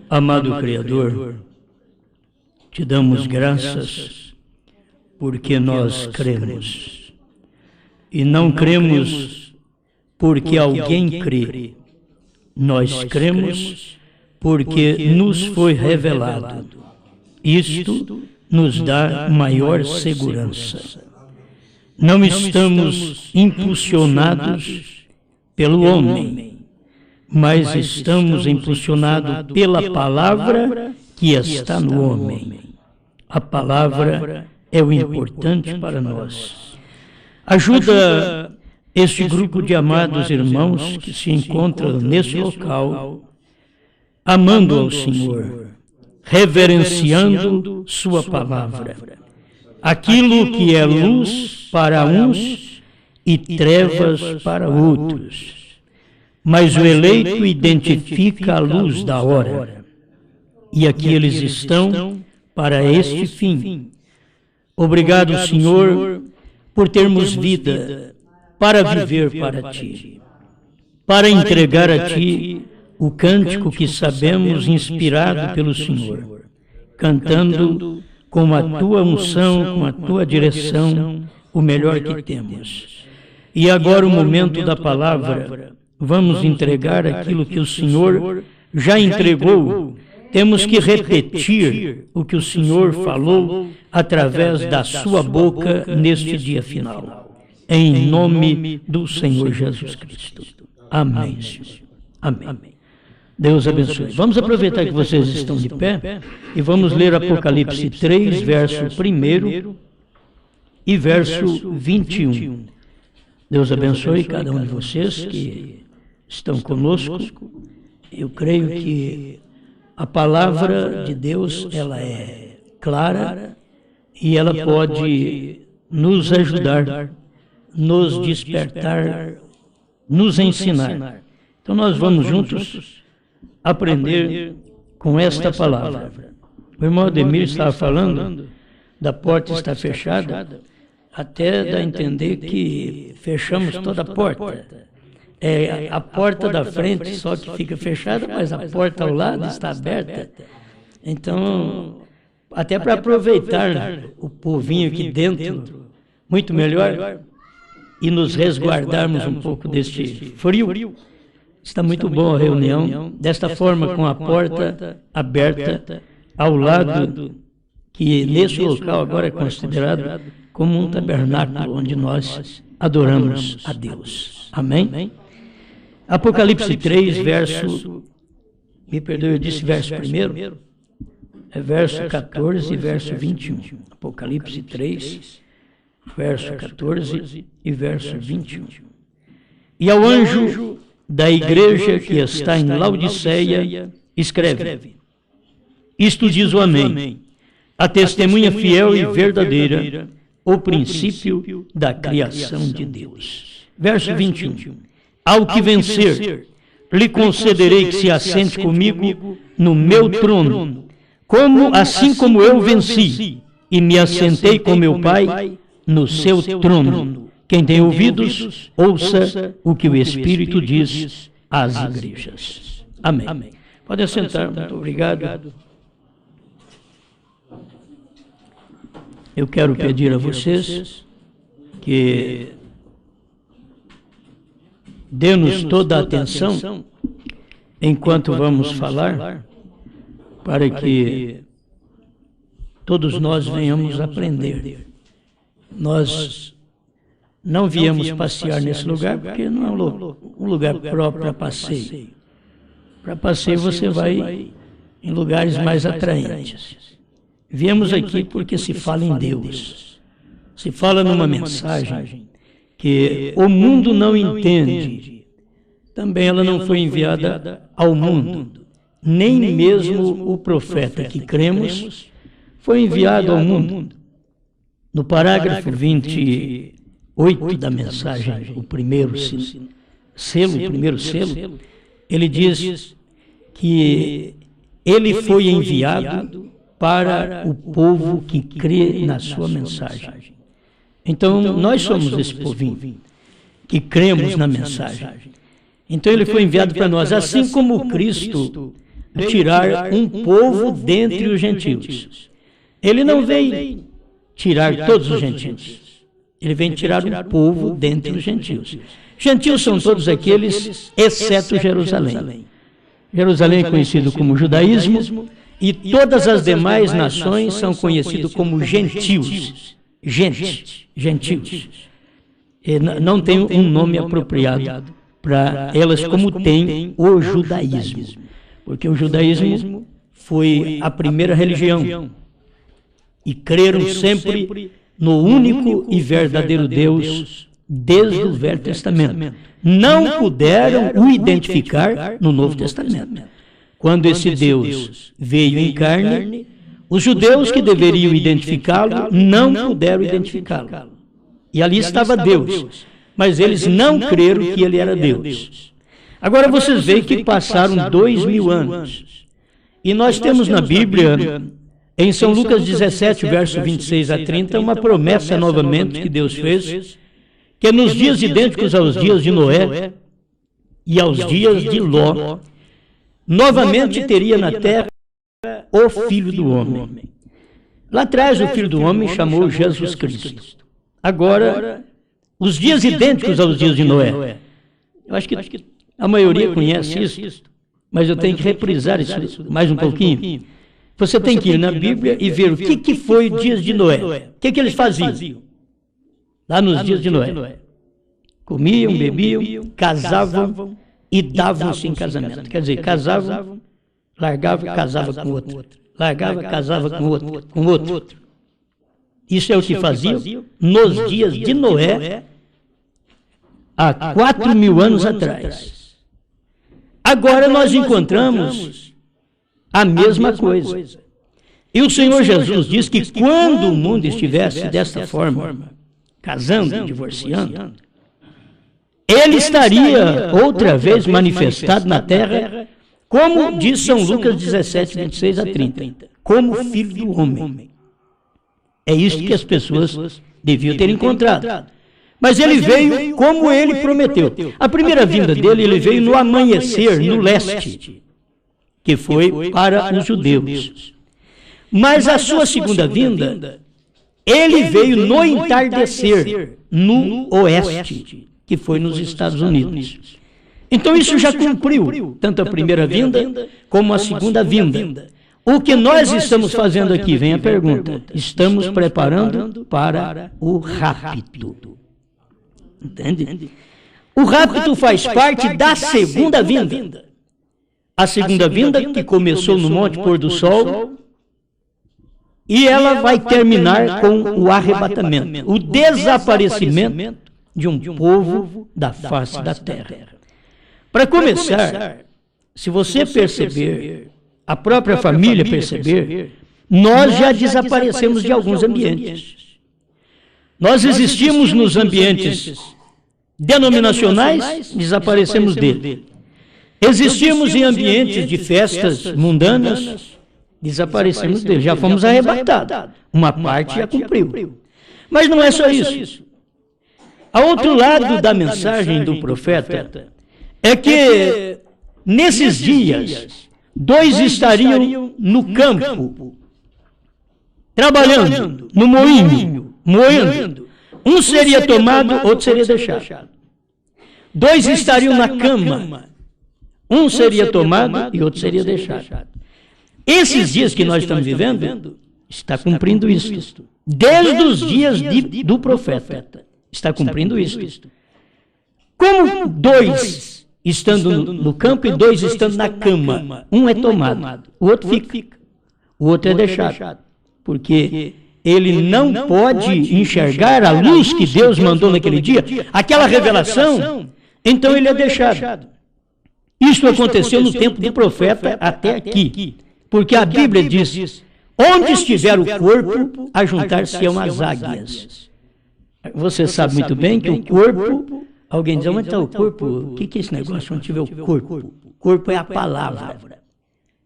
Amado Criador, te damos graças porque nós cremos. E não cremos porque alguém crê. Nós cremos porque nos foi revelado. Isto nos dá maior segurança. Não estamos impulsionados pelo homem, mas estamos impulsionados pela palavra que está no homem. A palavra é o importante para nós. Ajuda este grupo de amados irmãos que se encontram nesse local, amando ao Senhor, reverenciando sua palavra. Aquilo que é luz para uns e trevas para outros. Mas o eleito identifica a luz da hora. E aqui eles estão para este fim. Obrigado, Senhor, por termos vida para viver para Ti. Para entregar a Ti o cântico que sabemos inspirado pelo Senhor. Cantando com a Tua unção, com a Tua direção, o melhor que temos. E agora o momento da palavra. Vamos entregar aquilo que o Senhor já entregou. Temos que repetir o que o Senhor falou através da sua boca neste dia final. Em nome do Senhor Jesus Cristo. Amém, Senhor. Amém. Deus abençoe. Vamos aproveitar que vocês estão de pé e vamos ler Apocalipse 3, verso 1 e verso 21. Deus abençoe cada um de vocês que estão conosco. Eu creio que a palavra de Deus, ela é clara e ela pode nos ajudar, nos despertar, nos ensinar. Então nós vamos juntos aprender com esta palavra. O irmão Ademir estava falando da porta estar fechada, até dá a entender que fechamos toda a porta. É a porta da frente só que fica fechada, mas a porta ao lado está aberta. Então, até para aproveitar o povinho aqui dentro, muito melhor, e nos resguardarmos um pouco deste frio. Está muito boa a reunião, desta forma com a porta aberta ao lado, que nesse local agora é considerado como um tabernáculo onde nós adoramos a Deus. Amém? Apocalipse 3, verso... Me perdoe, eu disse verso 1. É verso 14 e verso 21. Apocalipse 3, verso 14 e verso 21. E ao anjo da igreja que está em Laodiceia, escreve: Isto diz o Amém, a testemunha fiel e verdadeira, o princípio da criação de Deus. Verso 21. Ao que vencer, lhe concederei que se assente comigo no meu trono, assim como eu venci e me assentei com meu Pai no seu trono. Quem tem ouvidos, ouça o que o Espírito diz às igrejas. Amém. Pode sentar, muito obrigado. Eu quero pedir a vocês que dê-nos toda a atenção enquanto vamos falar, para que todos nós venhamos aprender. Nós não viemos passear nesse lugar, porque não é um lugar próprio para passeio. Para passeio você vai em lugares mais atraentes. Viemos aqui porque se fala em Deus. Se fala numa mensagem que o mundo não entende. Também ela não foi enviada ao mundo. Nem mesmo o profeta que cremos foi enviado ao mundo. No parágrafo 28 da mensagem, o primeiro selo, ele diz que ele foi enviado para o povo que crê na sua mensagem. Então, nós somos esse povinho que cremos na mensagem. Então, ele foi enviado para nós, assim como Cristo tirar um povo dentre os gentios. Ele não veio tirar todos os gentios. Ele vem tirar um povo dentre os gentios. Gentios são todos aqueles, exceto Jerusalém. Jerusalém é conhecido como judaísmo, e todas as demais nações são conhecidas como gentios. Gentios. E não tem um nome apropriado para elas, como tem o judaísmo. Porque o judaísmo foi a primeira religião. E creram sempre no único e verdadeiro Deus desde o Velho Testamento. Não puderam o identificar no Novo Testamento. Quando esse Deus veio em carne, os judeus que deveriam identificá-lo não puderam identificá-lo. E ali estava Deus, mas eles não creram que ele era Deus. Agora vocês veem que passaram 2000 anos. E nós temos na Bíblia, em São Lucas 17, verso 26 a 30, uma promessa novamente que Deus fez, que nos dias idênticos aos dias de Noé e aos dias de Ló, novamente teria na terra o Filho do Homem. Lá atrás o Filho do Homem chamou Jesus Cristo. Agora, os dias idênticos aos dias de Noé. Eu acho que a maioria conhece isso, mas eu tenho que reprisar isso mais um pouquinho. Você tem que ir na Bíblia e ver o que foi os dias de Noé. O que eles faziam lá nos dias de Noé? Comiam, bebiam, casavam e davam-se em casamento. Quer dizer, casavam, largava, casava com outro. Largava, casava com outro. Isso é o que faziam nos dias de Noé, há 4000 anos atrás. Agora nós encontramos a mesma coisa. E o Senhor Jesus diz que quando o mundo estivesse desta forma, casando e divorciando, ele estaria outra vez manifestado na terra, como diz São Lucas 17, 26 a 30, como Filho do Homem. É isso que as pessoas deviam ter encontrado. Mas ele veio como ele prometeu. A primeira vinda dele, ele veio no amanhecer, no leste, que foi para os judeus. Mas a sua segunda vinda, ele veio no entardecer, no oeste, que foi nos Estados Unidos. Então isso já cumpriu, tanto a primeira vinda como a segunda vinda. O que nós estamos fazendo aqui, vem a pergunta, estamos preparando para o rapto. Entende? O rapto faz parte da segunda vinda. A segunda vinda que começou no Monte Pôr do Sol, e ela vai terminar com o arrebatamento, o desaparecimento de um povo da face da terra. Para começar, se você perceber, a própria família perceber, nós já desaparecemos de alguns ambientes. Nós existimos nos ambientes denominacionais, desaparecemos dele. Existimos em ambientes de festas mundanas, desaparecemos dele. Já fomos arrebatados. Uma parte já cumpriu. Mas não é só isso. A outro lado da mensagem do profeta é que nesses dias, dois estariam no campo, trabalhando, no moinho, moendo. Um seria tomado, outro seria deixado. Dois estariam na cama, um seria tomado e outro seria deixado. Esses dias que nós estamos vivendo, está cumprindo isso. Desde os dias do profeta, está cumprindo isso. Como dois estando no campo e dois estando na cama, um é tomado, o outro fica, o outro é deixado, porque ele não pode enxergar a luz que Deus mandou naquele dia, aquela revelação, então ele é deixado. Isso aconteceu no tempo do profeta até aqui, porque a Bíblia diz, onde estiver o corpo, ajuntar-se-ão as águias. Você sabe muito bem que o corpo, alguém diz, onde está o corpo? O que é esse negócio onde tiver o corpo? O corpo é a palavra.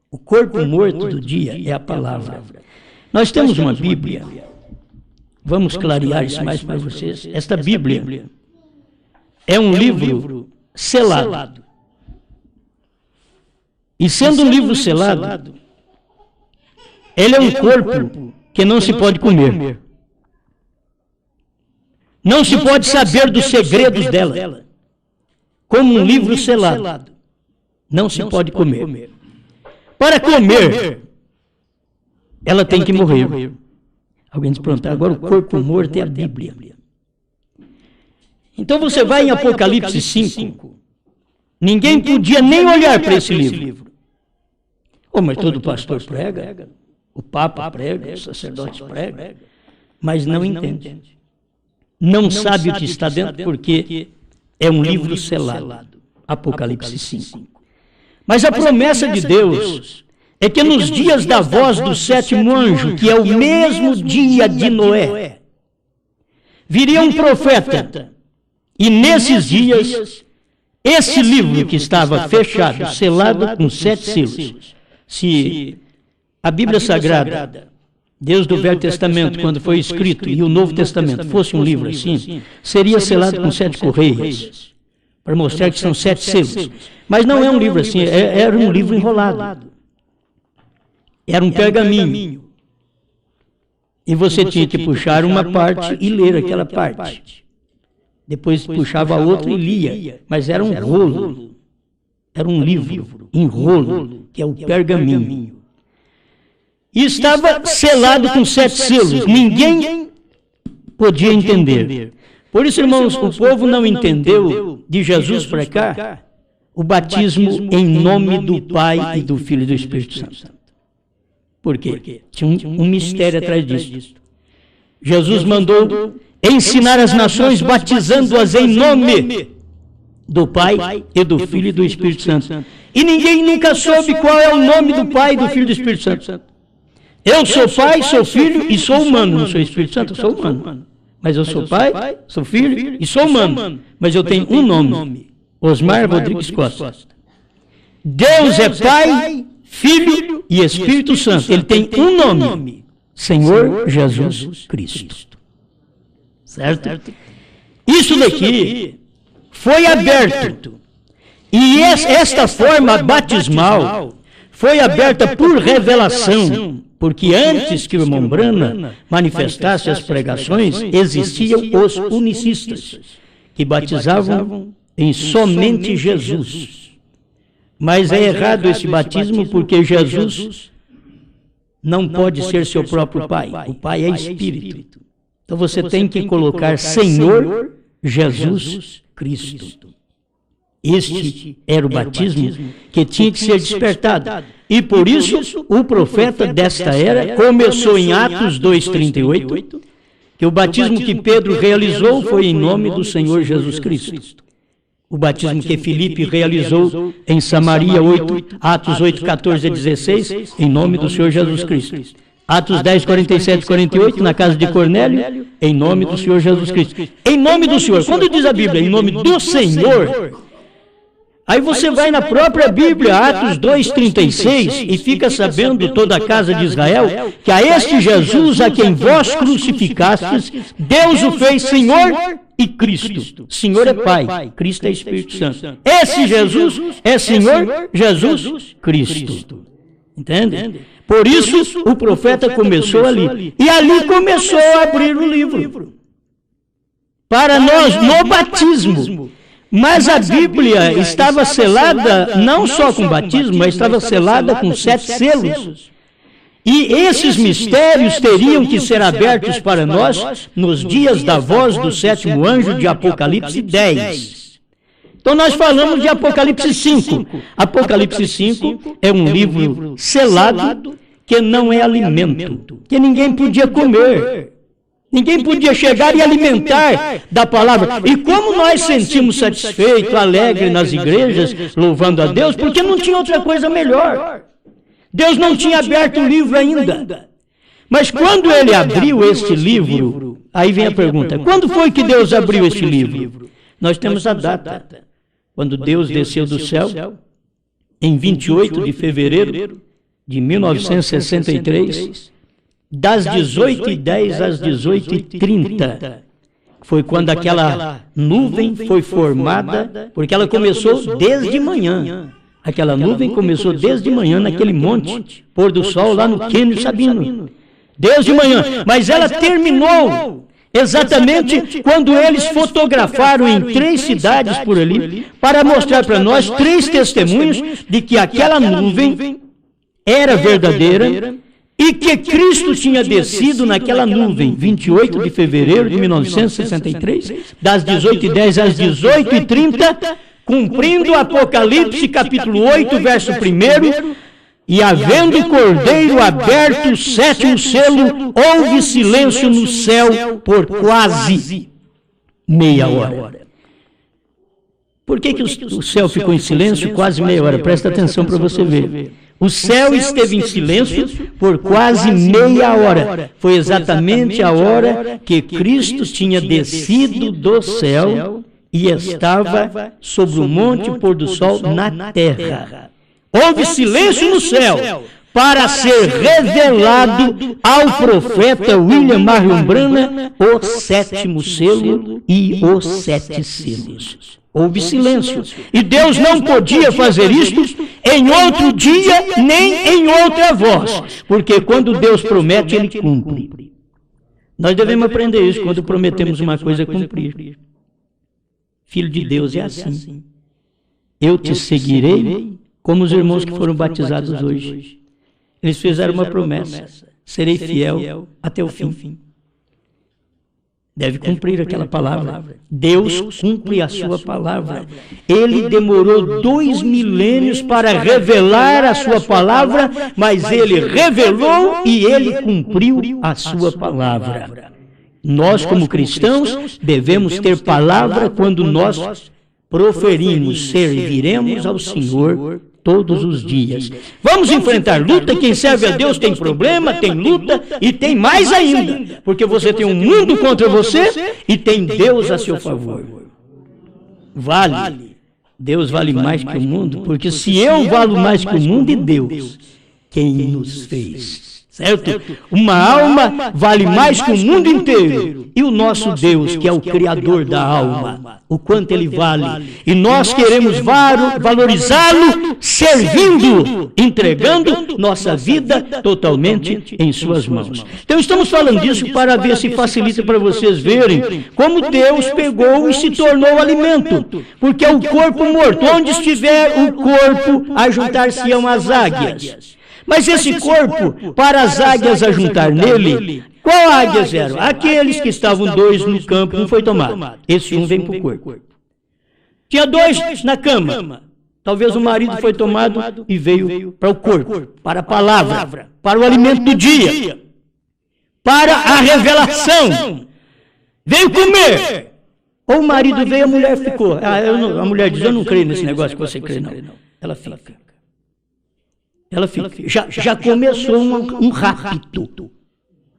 O corpo morto do dia é a palavra. Nós temos uma Bíblia, vamos clarear isso mais para vocês. Esta Bíblia é um livro selado. E sendo um livro selado, ele é um corpo que não se pode comer. Não se pode saber dos segredos dela. Como um livro selado, não se pode comer. Para comer, ela tem que morrer. Alguém diz, pronto, agora o corpo morto é a Bíblia. Então você vai em Apocalipse 5, ninguém podia nem olhar para esse livro. Oh, mas todo pastor prega, o Papa prega, o sacerdote prega, mas não entende. Não sabe o que está dentro, porque é um livro selado. Apocalipse 5. Mas a promessa de Deus é que nos dias da voz do sétimo anjo, que é o mesmo dia de Noé, viria um profeta, e nesses dias, esse livro que estava fechado, selado com 7 selos, se a Bíblia Sagrada, Deus do Velho Testamento, quando foi escrito, e o Novo Testamento fosse um livro assim, seria selado com 7 correias, para mostrar que são 7 selos. Mas não é um livro assim, era um livro enrolado. Era um pergaminho. E você tinha que puxar uma parte e ler aquela parte. Depois puxava a outra e lia. Mas era um rolo. Era um livro em rolo, que é o pergaminho. E estava selado com 7 selos. Ninguém podia entender. Por isso, irmãos, o povo não entendeu de Jesus para cá o batismo em nome do Pai e do Filho e do Espírito Santo. Por quê? Tinha um mistério atrás disso. Jesus mandou ensinar as nações, batizando-as em nome do Pai e do Filho e do Espírito Santo. E ninguém nunca soube qual é o nome do Pai, do Filho e do Espírito Santo. Eu sou Pai, sou Filho e sou humano. Não sou Espírito Santo, eu sou humano. Mas eu sou Pai, sou Filho e sou humano. Mas eu tenho um nome. Osmar Rodrigues Costa. Deus é Pai, Filho e Espírito Santo. Ele tem um nome. Senhor Jesus Cristo. Certo? Isso daqui foi aberto. E esta forma batismal foi aberta por revelação. Porque antes que o irmão Brana manifestasse as pregações, existiam os unicistas, que batizavam em somente Jesus. Mas é errado esse batismo, porque Jesus não pode ser seu próprio Pai. O Pai é Espírito. Então você tem que colocar Senhor Jesus Cristo. Este era o batismo que tinha que ser despertado. E por isso, o profeta desta era começou em Atos 2,38, que o batismo que Pedro realizou foi em nome do Senhor Jesus Cristo. O batismo que Filipe realizou em Samaria, Atos 8, 14 a 16, em nome do Senhor Jesus Cristo. Atos 10, 47 e 48, na casa de Cornélio, em nome do Senhor Jesus Cristo. Em nome do Senhor. Quando diz a Bíblia, em nome do Senhor, aí você vai na própria Bíblia, Atos 2,36, e fica sabendo toda a casa de Israel, que a este Jesus a quem vós crucificastes, Deus o fez Senhor e Cristo. Senhor é Pai, Cristo é Espírito Santo. Esse Jesus é Senhor Jesus Cristo. Entende? Por isso o profeta começou ali. E ali começou a abrir o livro. Para nós, no batismo. Mas a Bíblia estava selada não só com batismo, mas estava selada com 7 selos. E esses mistérios teriam que ser abertos para nós nos dias da voz do sétimo anjo de Apocalipse 10. Então nós falamos de Apocalipse 5. Apocalipse 5 é um livro selado que não é alimento, que ninguém podia comer. Ninguém podia chegar e alimentar da palavra. E como nós sentimos satisfeitos, alegres nas igrejas, louvando a Deus, porque não tinha outra coisa melhor. Deus não tinha aberto o livro ainda. Mas quando ele abriu este livro, aí vem a pergunta, quando foi que Deus abriu este livro? Nós temos a data. Quando Deus desceu do céu, em 28 de fevereiro de 1963, das 18h10 às 18h30, foi quando aquela nuvem foi formada, porque ela começou desde manhã. Aquela nuvem começou desde manhã naquele monte, pôr do sol lá no Quênio Sabino. Desde manhã, mas ela terminou exatamente quando eles fotografaram em 3 cidades por ali, para mostrar para nós 3 testemunhos de que aquela nuvem era verdadeira e que Cristo tinha descido naquela nuvem, 28 de fevereiro de 1963, das 18h10 às 18h30, cumprindo Apocalipse capítulo 8, verso 1, e havendo o cordeiro aberto o 7º selo, houve silêncio no céu por quase meia hora. Por que o céu ficou em silêncio quase meia hora? Presta atenção para você ver. O céu esteve em silêncio por quase meia hora. Foi exatamente a hora que Cristo tinha descido do céu e estava sobre o monte pôr do sol na terra. Houve silêncio no céu para ser revelado ao profeta William Marion Branham o 7º selo e os 7 selos. Houve silêncio. E Deus não podia fazer isto em outro dia, nem em outra voz. Porque quando Deus promete, Ele cumpre. Nós devemos aprender isso. Quando prometemos uma coisa, cumprir. Filho de Deus é assim. Eu te seguirei como os irmãos que foram batizados hoje. Eles fizeram uma promessa. Serei fiel até o fim. Deve cumprir aquela palavra. Deus cumpre a sua palavra. Ele demorou 2 milênios para revelar a sua palavra, mas ele revelou e ele cumpriu a sua palavra. Nós, como cristãos, devemos ter palavra quando nós proferimos, serviremos ao Senhor todos os dias. Vamos enfrentar luta. Quem serve a Deus tem problema, tem luta e tem mais ainda, porque você tem um mundo contra você e tem Deus a seu favor. Vale. Deus vale mais que o mundo, porque se eu valo mais que o mundo e Deus, quem nos fez? Certo? Uma alma vale mais que o mundo inteiro. E o nosso Deus, que é o Criador da alma, o quanto Ele vale. E nós queremos valorizá-lo servindo, entregando nossa vida totalmente em suas mãos. Então estamos falando disso para ver se facilita para vocês verem como Deus pegou e se tornou alimento. Porque é o corpo morto. Onde estiver o corpo, ajuntar-se-ão as águias. Mas esse corpo, para as águias ajuntar nele, qual águias eram? Aqueles que estavam 2 no campo, um foi tomado. Esse um vem para o corpo. Tinha 2 na cama. Talvez o marido foi tomado e veio para o corpo, para a palavra, para o alimento do dia, para a revelação. Veio comer. Ou o marido veio, a mulher ficou. A mulher diz, eu não creio nesse negócio que você crê, não. Ela fica. Já começou um rapto.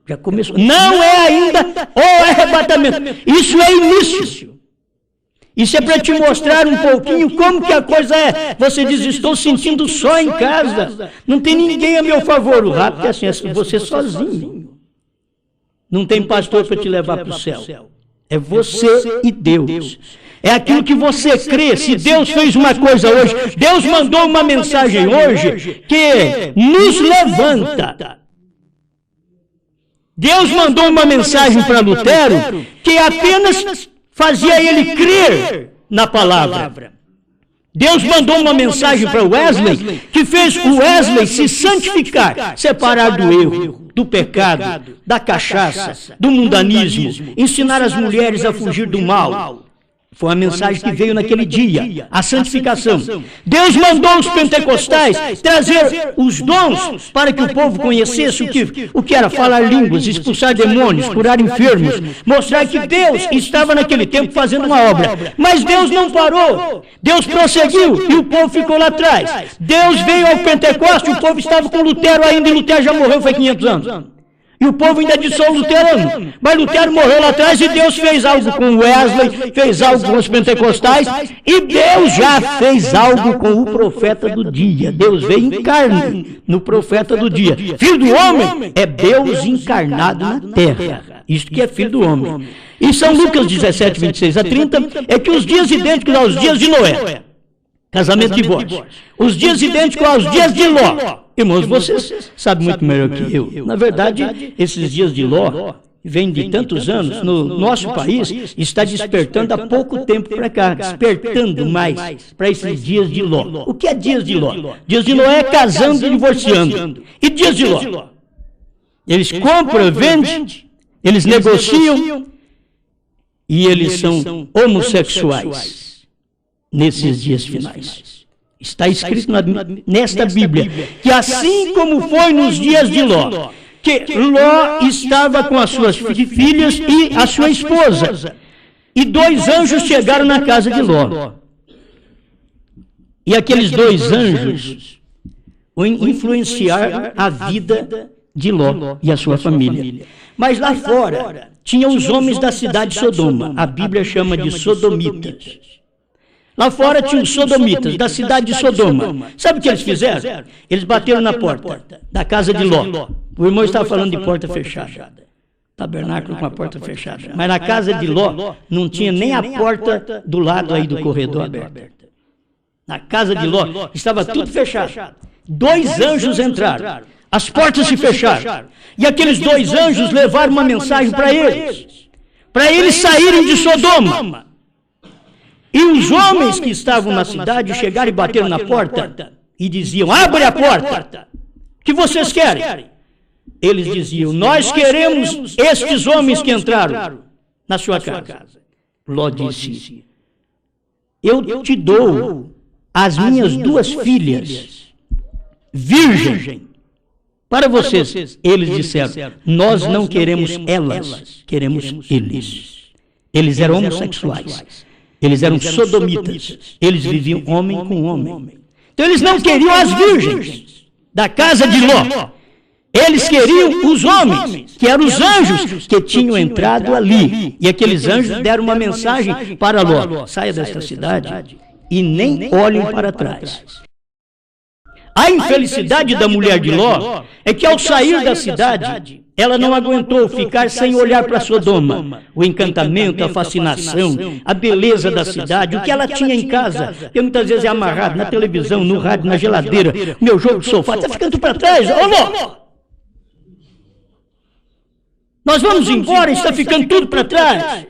Já começou. Não é ainda o arrebatamento. Isso é início. Isso é para te mostrar um pouquinho como que a coisa é. Você diz, estou sentindo só em casa. Não tem ninguém a meu favor. O rapto é assim, você sozinho. Não tem pastor para te levar para o céu. É você e Deus. É aquilo que você crê. Se Deus fez uma coisa hoje, Deus mandou uma mensagem hoje que nos levanta. Deus mandou uma mensagem para Lutero que apenas fazia ele crer na palavra. Deus mandou uma mensagem para Wesley que fez o Wesley se santificar, separar do erro, do pecado, da cachaça, do mundanismo, ensinar as mulheres a fugir do mal. Foi a mensagem que veio naquele dia, a santificação. Deus mandou os pentecostais trazer os dons para que o povo conhecesse o que era falar línguas, expulsar demônios, curar enfermos, mostrar que Deus estava naquele tempo fazendo uma obra. Mas Deus não parou, Deus prosseguiu e o povo ficou lá atrás. Deus veio ao Pentecostes, o povo estava com Lutero ainda e Lutero já morreu, foi 500 anos. E o povo ainda disse o luterano. Mas Lutero morreu lá atrás e Deus fez algo com Wesley, fez algo com os pentecostais, e Deus já fez algo com o profeta do dia. Deus veio em carne no profeta do dia. Filho do homem é Deus encarnado na terra. Isto que é filho do homem. E São Lucas 17, 26 a 30, é que os dias idênticos aos dias de Noé. Casamento e divórcio. Os dias idênticos aos dias de Ló. Irmãos, vocês sabem muito melhor que eu. Na verdade, esses dias de Ló vêm de tantos anos. No nosso país, está despertando há pouco tempo para cá. Despertando mais para esses dias de Ló. O que é dias de Ló? Dias de Ló é casando e divorciando. E dias de Ló? Eles compram, vendem, eles negociam e eles são homossexuais nesses dias finais. Está escrito nesta Bíblia que assim como foi nos dias de Ló, que Ló estava com as suas filhas e a sua esposa, e 2 anjos chegaram na casa de Ló. E aqueles 2 anjos o influenciaram a vida de Ló e a sua família. Mas lá fora tinham os homens da cidade de Sodoma. A Bíblia chama de sodomitas. Lá fora tinham os sodomitas da cidade de Sodoma. Sabe o que eles fizeram? Eles bateram na porta da casa de Ló. O irmão estava falando de porta fechada. Tabernáculo com a porta fechada. Mas na casa de Ló não tinha nem a porta do lado aí do corredor aberta. Na casa de Ló estava tudo fechado. 2 anjos entraram. As portas se fecharam. E aqueles 2 anjos levaram uma mensagem para eles saírem de Sodoma. E os homens que estavam na cidade chegaram e bateram na porta e diziam: abre a porta, o que vocês querem? Eles diziam: nós queremos estes homens que entraram na sua casa. Ló disse: eu te dou as minhas 2 filhas, virgem, para vocês. Eles disseram: nós não queremos elas, queremos eles. Eles eram homossexuais. Eles eram sodomitas. Eles viviam homem com homem. Então eles não queriam as virgens da casa de Ló. Eles queriam os homens, que eram os anjos que tinham entrado ali. E aqueles anjos deram uma mensagem para Ló: saia desta cidade e nem olhem para trás. A infelicidade da mulher de Ló é que ao sair da cidade, ela não aguentou ficar sem olhar para Sodoma. O encantamento, a fascinação, a beleza da cidade, o que ela tinha em casa, que muitas vezes é amarrado na televisão, no rádio, na geladeira, meu jogo de sofá, está ficando para trás. Ô Ló! Nós vamos embora, está ficando tudo para trás.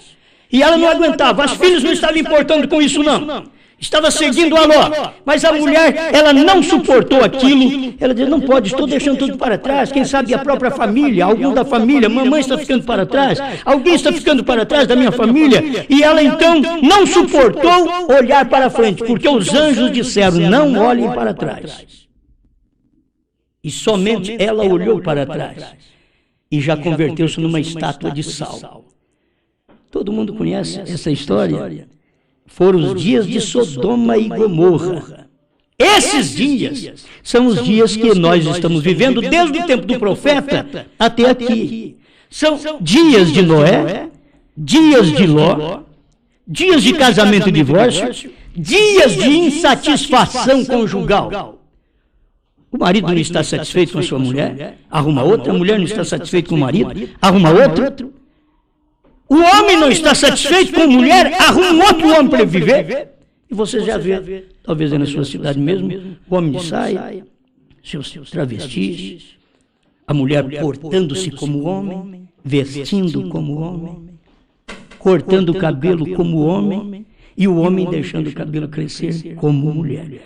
E ela não aguentava, as filhas não estavam importando com isso não. Estava seguindo a Ló, mas a mulher, ela não suportou aquilo. Ela disse: não pode, estou deixando tudo para trás. Quem sabe a própria família, algum da família, mamãe está ficando para trás, alguém está ficando para trás da minha família. E ela então não suportou olhar para frente, porque os anjos disseram: não olhem para trás. E somente ela olhou para trás e já converteu-se numa estátua de sal. Todo mundo conhece essa história? Foram os dias de Sodoma e Gomorra. Esses dias são os dias que nós estamos vivendo desde o tempo do profeta até aqui. São dias de Noé, dias de Ló, dias de casamento e divórcio, dias de insatisfação conjugal. O marido não está satisfeito com a sua mulher, arruma outra. A mulher não está satisfeita com o marido, arruma outro. O homem não está satisfeito com a mulher, arruma outro homem para viver. E você já vê, talvez aí na sua cidade mesmo, o homem de saia, seus travestis, a mulher portando-se como homem, vestindo como homem, cortando o cabelo como homem, e o homem deixando o cabelo crescer como mulher.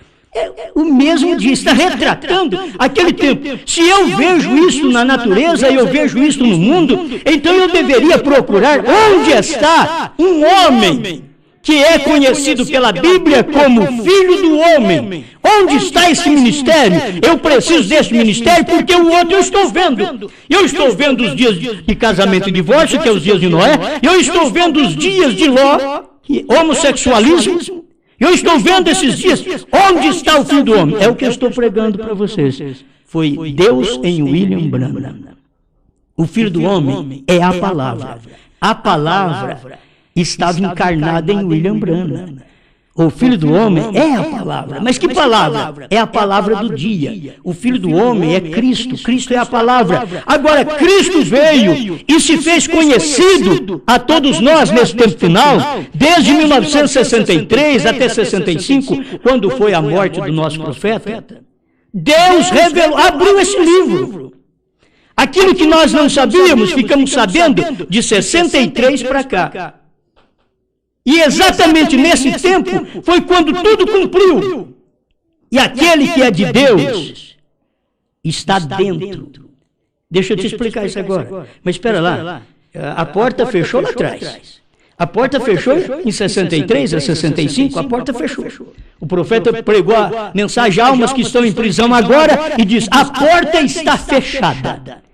O mesmo dia está retratando aquele tempo. Se eu vejo isso na natureza, eu vejo isso no mundo, então eu deveria procurar onde está um homem que é conhecido pela Bíblia como Filho do Homem. Onde está esse ministério? Eu preciso desse ministério porque o outro eu estou vendo. Eu estou vendo os dias de casamento e divórcio, que é os dias de Noé. Eu estou vendo os dias de Ló, homossexualismo. Eu estou vendo esses dias. Onde está o Filho do Homem? É o que eu estou pregando para vocês. Foi Deus em William Branham. O Filho do Homem é a palavra. A palavra estava encarnada em William Branham. O Filho do Homem é a palavra. Mas que palavra? É a palavra do dia. O Filho do Homem é Cristo. Cristo é a palavra. Agora, Cristo veio e se fez conhecido a todos nós nesse tempo final, desde 1963 até 65, quando foi a morte do nosso profeta. Deus revelou, abriu esse livro. Aquilo que nós não sabíamos, ficamos sabendo de 63 para cá. E exatamente nesse tempo foi quando tudo cumpriu. E aquele que é de Deus está dentro. Deixa eu te explicar isso agora. Mas espera lá. A porta fechou lá atrás. A porta fechou em 63 a 65, a porta fechou. O profeta pregou a mensagem a almas que estão em prisão agora e diz: a porta está fechada.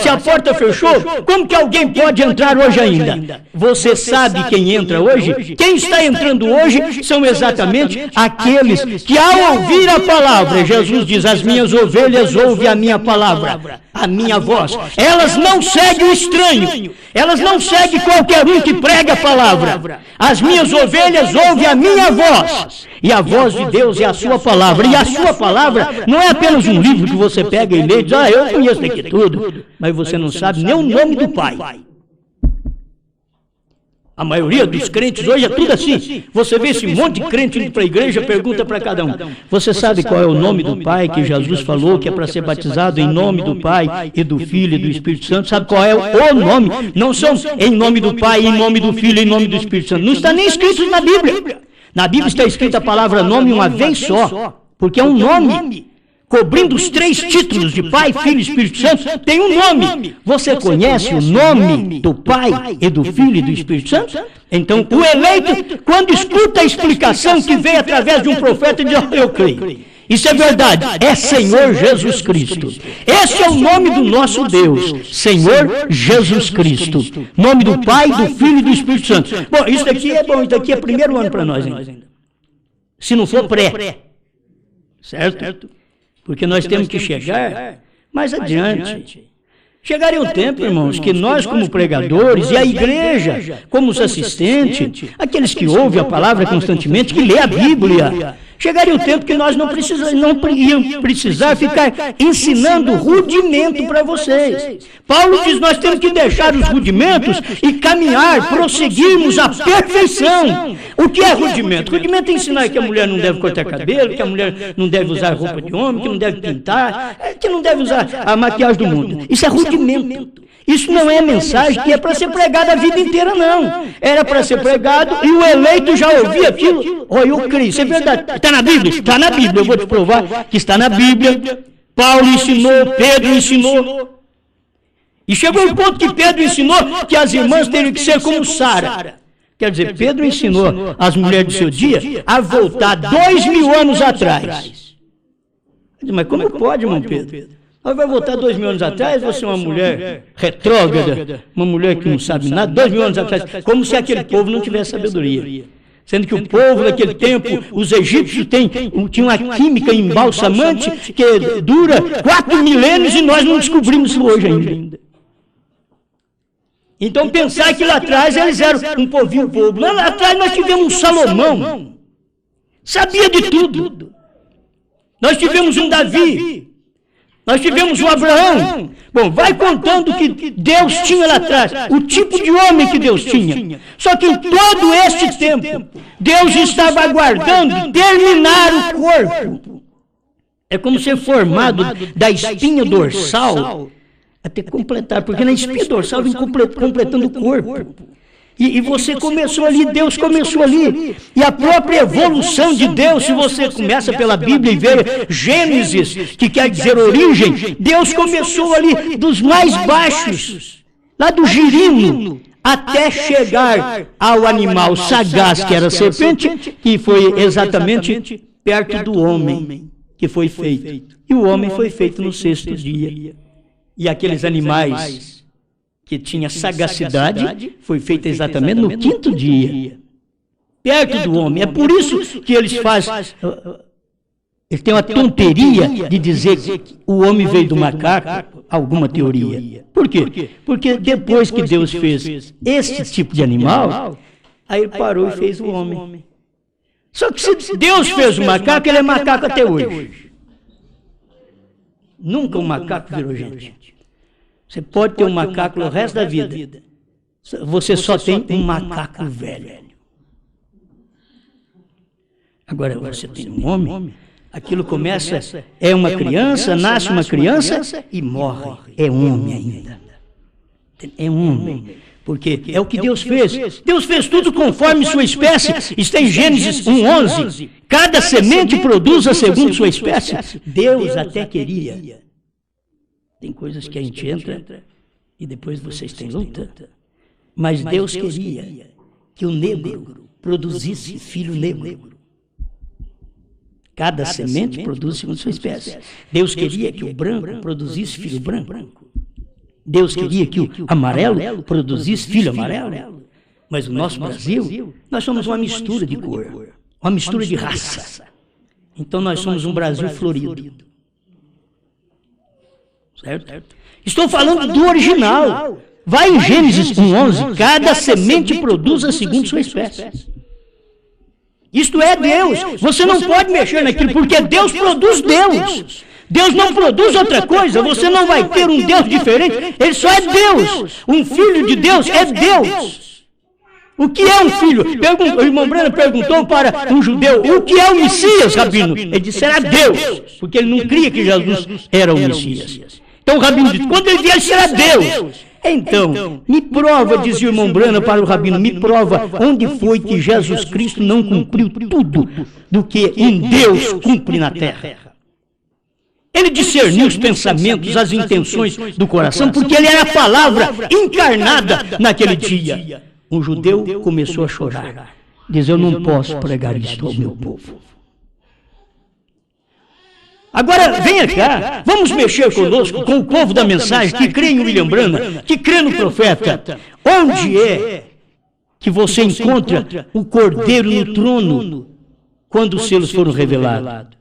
Se a porta fechou, como que alguém pode entrar hoje ainda? Você sabe quem entra hoje? Quem está entrando hoje são exatamente aqueles que, ao ouvir a palavra, Jesus diz: as minhas ovelhas ouvem a minha palavra, a minha voz. Elas não seguem o estranho, elas não seguem qualquer um que prega a palavra. As minhas ovelhas ouvem a minha voz. E a voz de Deus é a sua palavra. E a sua palavra não é apenas um livro que você pega e lê e diz: eu conheço aqui tudo. Mas você não sabe nem o nome do Pai. A maioria dos crentes hoje é tudo assim. Você vê esse monte de crente indo para a igreja, pergunta para cada um: você sabe qual é o nome do Pai que Jesus falou que é para ser batizado em nome do Pai e do Filho e do Espírito Santo? Sabe qual é o nome? Não são em nome do Pai, em nome do Filho, em nome do Espírito Santo. Não está nem escrito na Bíblia. Na Bíblia está escrita a palavra nome uma vez só, porque é um nome. Cobrindo os 3 títulos de Pai, Filho e Espírito Santo, tem um nome. Você conhece o nome do Pai e do Filho e do Espírito Santo? Então, o eleito, quando escuta a explicação que veio através de um profeta, diz: eu creio. Isso é verdade, é Senhor Jesus Cristo. Esse é o nome do nosso Deus, Senhor Jesus Cristo. Nome do Pai, do Filho e do Espírito Santo. Bom, isso daqui é bom, isso daqui é primeiro ano para nós ainda. Se não for pré, certo? Porque nós temos que chegar mais adiante. Chegaria o tempo, irmãos, que nós como pregadores e a igreja como os assistentes, aqueles que ouvem a palavra constantemente, que lê a Bíblia, chegaria o tempo que nós não iam precisar ficar ensinando rudimento para vocês. Paulo diz: nós temos que deixar os rudimentos e caminhar, prosseguirmos a perfeição. O que é rudimento? Rudimento é ensinar que a mulher não deve cortar cabelo, que a mulher não deve usar roupa de homem, que não deve pintar, que não deve usar a maquiagem do mundo. Isso é rudimento. Isso não é mensagem que é para ser pregada a vida inteira, não. Era para ser pregado e o eleito já ouvia aquilo. Eu creio, isso é verdade. Está na Bíblia? Está na Bíblia. Eu vou te provar que está na Bíblia. Paulo ensinou, Pedro ensinou. E chegou um ponto que Pedro ensinou que as irmãs teriam que ser como Sara. Quer dizer, Pedro ensinou as mulheres do seu dia a voltar 2000 anos atrás. Mas como pode, irmão Pedro? Vai voltar 2000 anos atrás, você é uma mulher retrógrada, uma mulher que não sabe nada, 2000 anos atrás, como se aquele povo não tivesse sabedoria. Sendo que o povo daquele tempo, os egípcios tinham uma química embalsamante que dura 4 milênios e nós não descobrimos isso hoje ainda. Então pensar que lá atrás eles eram um povinho bobo. Lá atrás nós tivemos um Salomão, sabia de tudo. Nós tivemos um Davi. Nós tivemos o Abraão. Bom, vai contando o que Deus tinha lá atrás, o tipo de homem que Deus tinha. Só que em todo este tempo, Deus estava aguardando terminar o corpo. É como ser formado da espinha dorsal até completar, porque na espinha dorsal vem completando o corpo. E você começou ali, Deus começou ali. E a própria evolução de Deus, se você começa pela Bíblia e vê Gênesis, que quer dizer origem, Deus começou ali dos mais baixos, lá do girino, até chegar ao animal sagaz, que era a serpente, que foi exatamente perto do homem que foi feito. E o homem foi feito no 6º dia. E aqueles animais que tinha sagacidade, foi feita exatamente no 5º dia, perto do homem. É por isso que eles fazem, eles têm uma tonteria de dizer que o homem veio do macaco, alguma teoria. Por quê? Porque depois que Deus fez esse tipo de animal, aí ele parou e fez o homem. Só que se Deus fez o macaco, ele é macaco até hoje. Nunca um macaco virou gente. Você pode ter um macaco o resto da vida. Você só tem um macaco velho. Agora você tem um homem, aquilo começa, é uma criança, nasce uma criança e morre. É homem ainda. É homem. Porque é o que Deus fez. Deus fez tudo conforme sua espécie. Está em Gênesis 1:11. Cada semente produza segundo sua espécie. Deus até queria. Tem coisas que a gente entra e depois vocês têm luta. Mas Deus queria que o negro produzisse filho negro. Cada semente produz segundo sua espécie. Deus queria que o branco produzisse filho branco. Deus queria que o amarelo produzisse filho amarelo. Mas o nosso Brasil, nós somos uma mistura de cor, uma mistura de raça. Então nós somos um Brasil florido. Certo? Estou falando do original. Vai em Gênesis 1:11, cada semente produza segundo sua espécie. Isto é Deus. Você não pode mexer naquilo, porque Deus produz Deus. Deus não produz outra coisa. Você não vai ter um Deus diferente. Ele só é Deus. Um filho de Deus é Deus. O que é um filho? O irmão Breno perguntou para um judeu, o que é o Messias, Rabino? Ele disse, será Deus, porque ele não cria que Jesus era o Messias. Então o Rabino disse, quando ele vier, ele será Deus. Então, me prova, dizia o irmão Brana para o Rabino, me prova onde foi que Jesus Cristo não cumpriu tudo do que em Deus cumpre na terra. Ele discerniu os pensamentos, as intenções do coração, porque ele era a palavra encarnada naquele dia. Um judeu começou a chorar. Diz, eu não posso pregar isto ao meu povo. Agora, venha cá, vamos mexer conosco, com o povo da mensagem, que crê em William Branham, que crê no profeta. Onde é que você encontra o cordeiro no trono quando os selos foram revelados?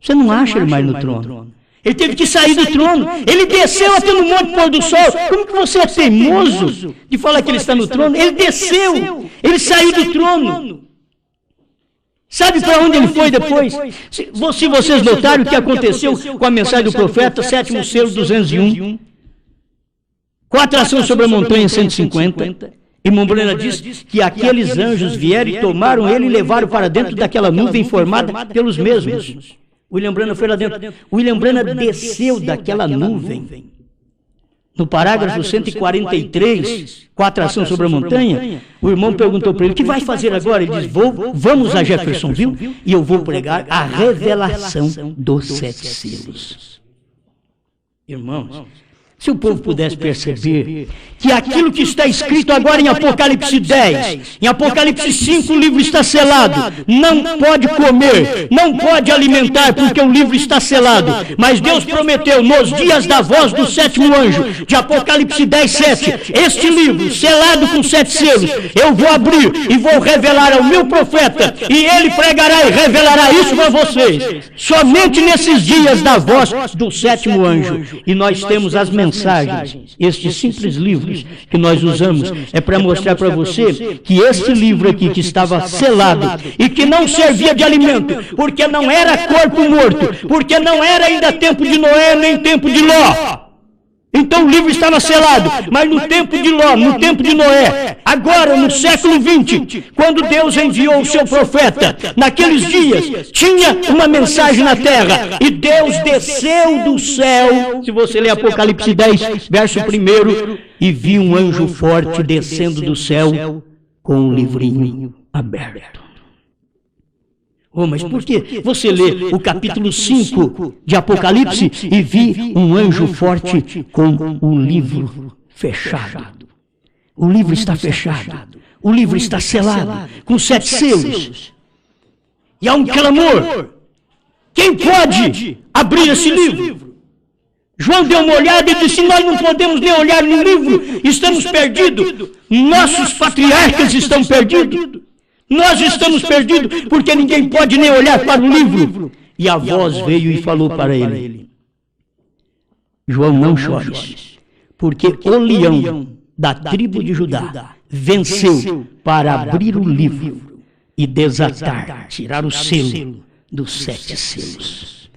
Você não acha ele mais no trono. Ele teve que sair do trono. Ele desceu até no Monte Pôr do Sol. Como que você é teimoso de falar que ele está no trono? Ele desceu, ele saiu do trono. Sabe para onde ele foi depois? Se vocês notaram o que aconteceu com a mensagem do profeta, sétimo selo 201, com a atração sobre a montanha 150, irmão Brena diz que aqueles anjos vieram e tomaram ele e levaram para dentro daquela nuvem formada pelos mesmos. William Branham foi lá dentro. William Branham desceu daquela nuvem. No parágrafo 143, com a atração sobre a montanha, o irmão perguntou para ele, o que vai fazer agora? Ele diz, vamos a Jeffersonville e eu vou pregar a revelação dos 7 selos. Irmãos, se o povo pudesse perceber que aquilo que está escrito agora em Apocalipse 10, em Apocalipse 5, o livro está selado, não pode comer, não pode alimentar, porque o livro está selado. Mas Deus prometeu, nos dias da voz do 7º anjo, de Apocalipse 10, 7, este livro, selado com 7 selos, eu vou abrir e vou revelar ao meu profeta, e ele pregará e revelará isso para vocês, somente nesses dias da voz do 7º anjo. E nós temos as mensagens, estes simples livros que nós usamos, é para mostrar para você que este livro aqui que estava selado e que não servia de alimento, porque não era corpo morto, porque não era ainda tempo de Noé nem tempo de Ló. Então o livro estava selado, mas no tempo de Ló, no tempo de Noé, agora no século 20, quando Deus enviou o seu profeta, naqueles dias, tinha uma mensagem na terra, e Deus desceu do céu, se você ler Apocalipse 10, verso 1, e viu um anjo forte descendo do céu com um livrinho aberto. Oh, mas por que você lê o capítulo 5 de Apocalipse e vi um anjo forte com um livro fechado? O livro está fechado, o livro está selado, com 7 selos. E há um clamor: quem pode abrir esse livro? João deu uma olhada e disse, nós não podemos nem olhar no livro, estamos perdidos, nossos patriarcas estão perdidos. Nós estamos perdidos porque ninguém pode nem olhar para o livro. E a voz veio e falou para ele, João, não chores, porque o leão da tribo de Judá venceu para abrir o livro e desatar, tirar o selo dos 7 selos.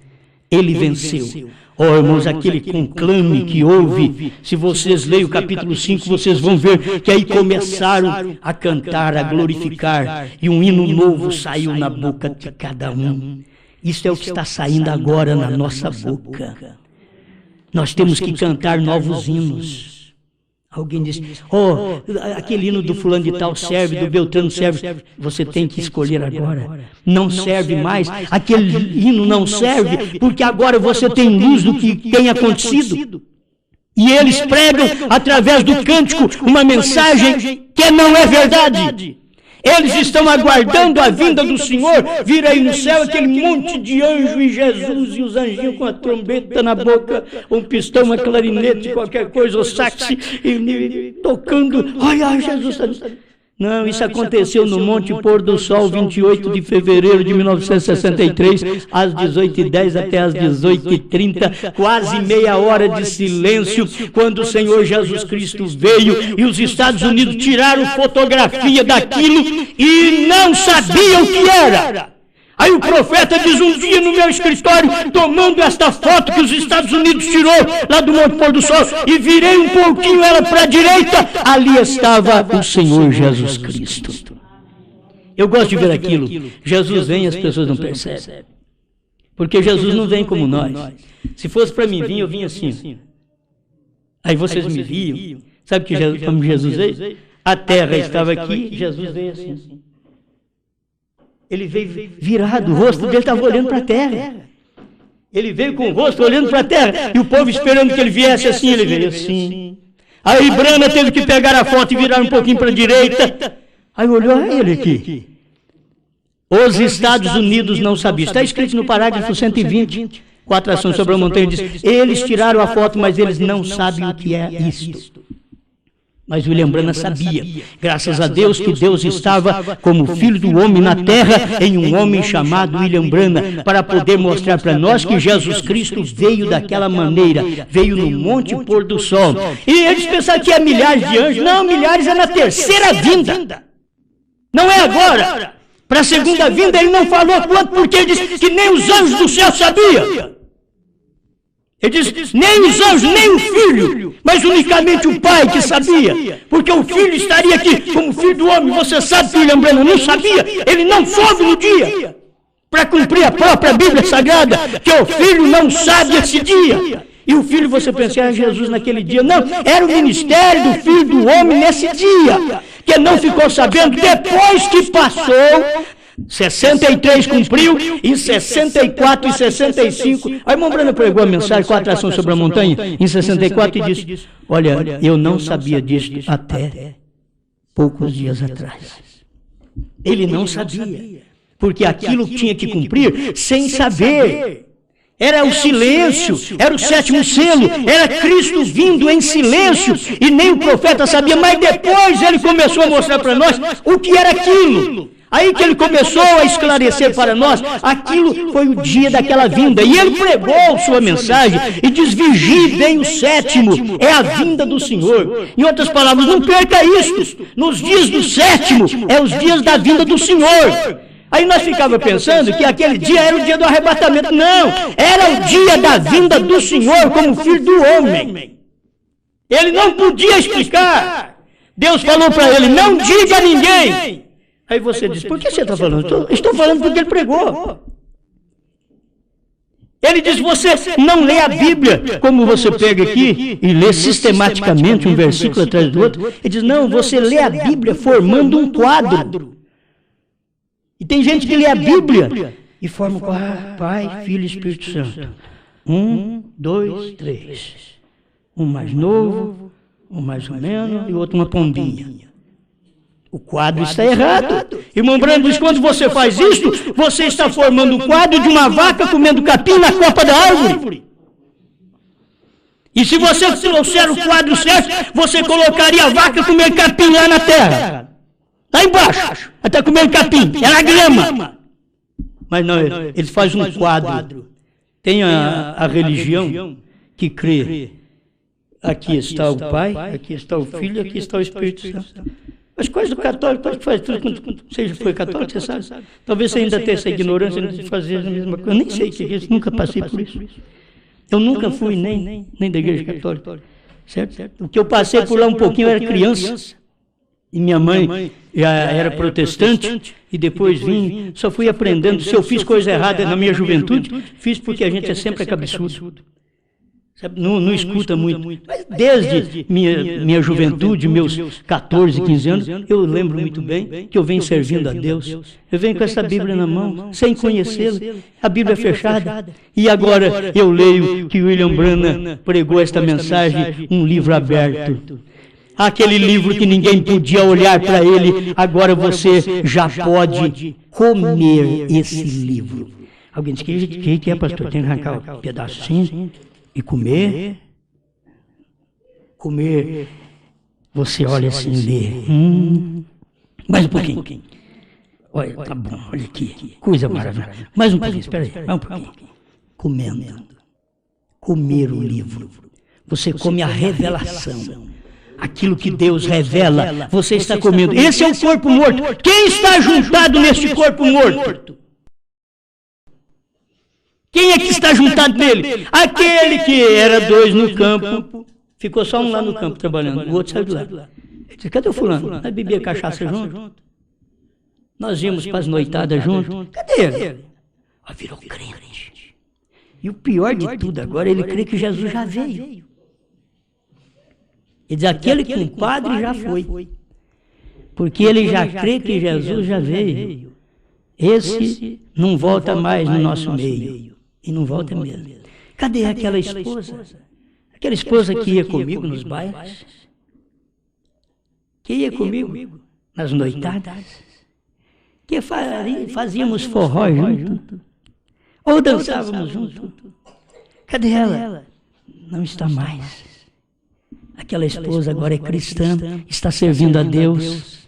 Ele venceu. Oh, irmãos, aquele conclame que houve, se vocês leem o capítulo 5, vocês vão ver que aí começaram a cantar, a glorificar, e um hino novo saiu na boca de cada um. Isso é o que está saindo agora na nossa boca. Nós temos que cantar novos hinos. Alguém diz, oh, aquele hino do fulano de tal serve, do Beltrano serve. Você tem que escolher agora. Não serve mais. Aquele hino não serve, porque agora você tem luz do que tem acontecido. E eles pregam, através do cântico, uma mensagem que não é verdade. Eles estão aguardando a vinda do Senhor, vir aí no céu aquele monte de anjo e Jesus e os anjinhos com a trombeta na boca, um pistão, uma clarinete, qualquer coisa, o sax, e tocando, olha Jesus. Não, isso aconteceu no Monte Pôr do Sol, 28 de fevereiro de 1963, às 18h10 até às 18h30, quase meia hora de silêncio, quando o Senhor Jesus Cristo veio e os Estados Unidos tiraram fotografia daquilo e não sabiam o que era. Aí o profeta diz, um dia no meu escritório, tomando esta foto que os Estados Unidos tirou lá do Monte Pôr do Sol, e virei um pouquinho ela para a direita, ali estava o Senhor Jesus Cristo. Eu gosto de ver aquilo. Jesus vem e as pessoas não percebem. Porque Jesus não vem como nós. Se fosse para mim vir, eu vinha assim. Aí vocês me viam. Sabe como Jesus veio? A terra estava aqui, Jesus veio assim. Ele veio virado, o rosto dele estava olhando para a terra. Ele veio com o rosto olhando para a terra. E o povo esperando que ele viesse assim, ele veio assim. Aí Brana teve que pegar a foto e virar um pouquinho para a direita. Aí olhou a ele aqui. Os Estados Unidos não sabiam. Está escrito no parágrafo 120. 4 ações sobre a montanha diz, eles tiraram a foto, mas eles não sabem o que é isto. Mas William Branham sabia, graças a Deus, que Deus estava como filho do homem na terra, em um homem chamado William Branham, para poder mostrar para nós que Jesus Cristo veio daquela maneira, veio no Monte Pôr do Sol. E eles pensaram que é milhares de anjos. Não, milhares é na terceira vinda. Não é agora. Para a segunda vinda ele não falou quanto, porque ele disse que nem os anjos do céu sabiam. Ele diz, nem os anjos, nem o filho, mas unicamente o pai que sabia, porque o filho estaria aqui como filho do homem. Você sabe que William Branham não sabia, ele não soube no dia, para cumprir a própria Bíblia Sagrada, que o filho não sabe esse dia. E o filho, você pensa, era Jesus naquele dia. Não, era o ministério do filho do homem nesse dia, que não ficou sabendo depois que passou. 63 cumpriu, em 64 e 65. A irmã Brana pregou a mensagem, 4 ações sobre a montanha, em 64, e disse, olha, eu não sabia disso até poucos dias atrás. Ele não sabia, porque aquilo tinha que cumprir sem saber. Era o silêncio, era o 7º selo, era Cristo vindo em silêncio, e nem o profeta sabia, mas depois ele começou a mostrar para nós o que era aquilo. Aí que ele começou a esclarecer para nós, aquilo foi o dia daquela vinda. E ele pregou sua mensagem e diz, vigie bem o 7º, é a vinda do Senhor. Em outras palavras, não perca isto. Nos dias do 7º, é os dias da vinda do Senhor. Aí nós ficávamos pensando que aquele dia era o dia do arrebatamento. Não, era o dia da vinda do Senhor como filho do homem. Ele não podia explicar. Deus falou para ele, não diga a ninguém. Aí você diz, por que você está falando? Estou falando porque ele pregou. Ele diz, você não lê a Bíblia, como você pega aqui e lê sistematicamente um versículo atrás do outro. Ele diz, não, você lê a Bíblia formando um quadro. E tem gente que lê a Bíblia e forma um quadro, Pai, Filho e Espírito Santo. 1, 2, 3. Um mais novo, um mais ou menos e o outro uma pombinha. O quadro está errado. Irmão Brando diz, quando você faz isso, você está formando o quadro de uma vaca comendo capim na copa da árvore. E se você trouxer o quadro certo, você colocaria a vaca comendo capim lá na terra. Lá embaixo, até comendo capim, era grama. Mas não, ele faz um quadro. Tem a religião que crê. Aqui está o Pai, aqui está o Filho, aqui está o Espírito Santo. As coisas do católico, faz tudo quando você já foi católico, você sabe. Talvez você ainda tenha essa ignorância de fazer a mesma coisa. Eu nem sei o que é isso, nunca passei por isso. Eu nunca fui nem da igreja católica. Certo? O que eu passei por lá um pouquinho, eu era criança. E minha mãe já era protestante, e depois vim, só fui aprendendo. Se eu fiz coisa errada na minha juventude, fiz porque a gente é sempre cabeçudo. Não escuta muito. Mas desde minha juventude, meus 14, 15 anos, eu lembro muito bem que eu venho servindo a Deus. Eu venho com essa Bíblia na mão, sem conhecê-la. A Bíblia é fechada. E agora eu leio que William Branham pregou esta mensagem, um livro aberto. Aquele livro que ninguém podia olhar para ele, agora você já pode comer esse livro. Alguém diz, que é, pastor? Tem que arrancar um pedacinho e comer. Comer, você olha assim e lê. Mais um pouquinho. Olha, tá bom, olha aqui, coisa maravilhosa. Mais um pouquinho, espera aí, mais um pouquinho. Comendo. Comer o livro. Você come a revelação. Aquilo que Deus revela, você está comendo. Esse é o corpo morto. Quem está juntado neste corpo morto? Quem é que está juntado nele? Aquele que era 2 no campo, ficou só um lá no campo trabalhando, o outro saiu de lá. Ele disse, cadê o fulano? Nós bebia cachaça junto? Nós íamos para as noitadas junto? Cadê ele? Virou crente. E o pior de tudo agora, ele crê que Jesus já veio. Ele diz, aquele compadre já foi. Porque ele já crê que Jesus já veio. Esse não volta mais no nosso meio. E não volta mesmo. Cadê aquela esposa? Aquela esposa que ia comigo nos bailes? Que ia comigo nas noitadas? Que fazíamos forró junto? Ou dançávamos junto? Cadê ela? Não está mais. Aquela esposa agora é cristã, está servindo a Deus.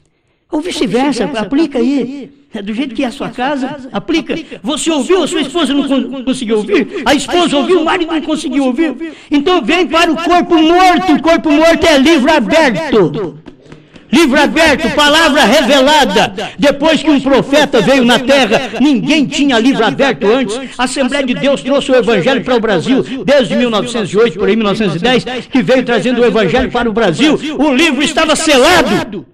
Ou vice-versa, aplica aí. Do jeito que é a sua casa, aplica. Você ouviu, a sua esposa não conseguiu ouvir? A esposa ouviu, o marido não conseguiu ouvir? Então vem para o corpo morto. O corpo morto é livro aberto. Livro aberto, palavra revelada. Depois que um profeta veio na terra, ninguém tinha livro aberto antes. A Assembleia de Deus trouxe o Evangelho para o Brasil, desde 1908, por aí 1910, que veio trazendo o Evangelho para o Brasil. O livro estava selado.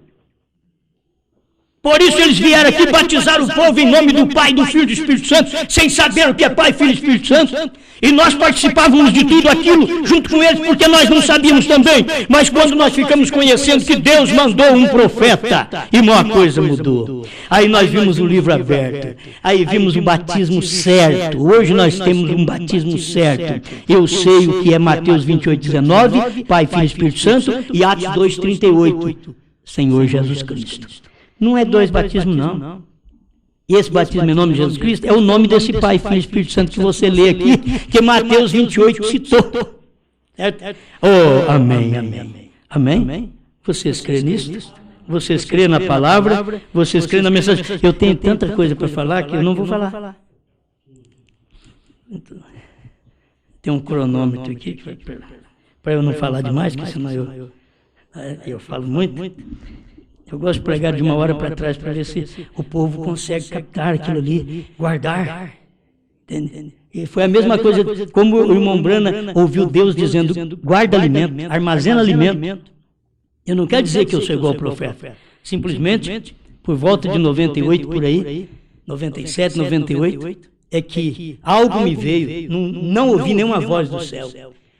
Por isso eles vieram aqui batizar o povo em nome do Pai, do Filho e do Espírito Santo, sem saber o que é Pai, Filho e Espírito Santo. E nós participávamos de tudo aquilo junto com eles, porque nós não sabíamos também. Mas quando nós ficamos conhecendo que Deus mandou um profeta, e uma coisa mudou. Aí nós vimos o livro aberto, aí vimos o batismo certo. Hoje nós temos um batismo certo. Eu sei o que é Mateus 28:19, Pai, Filho e Espírito Santo, e Atos 2:38, Senhor Jesus Cristo. Não é 2 batismos, não. E esse batismo em nome de Jesus Cristo é o nome desse Pai, Filho e Espírito Santo que você lê aqui, que Mateus 28 citou. Oh, amém, amém. Amém? Vocês creem nisso? Vocês creem na palavra? Vocês creem na mensagem? Eu tenho tanta coisa para falar que eu não vou falar. Tem um cronômetro aqui para eu não falar demais, porque senão eu falo muito. Eu gosto de pregar de 1 hora para trás para ver se o povo consegue captar aquilo ali, guardar. Entende? E foi a mesma coisa como o irmão Branham ouviu Deus dizendo, guarda alimento, armazena alimento. Eu não quero dizer que eu sou igual ao profeta. Simplesmente, por volta de 98 por aí, 97, 98, é que algo me veio, não ouvi nenhuma voz do céu.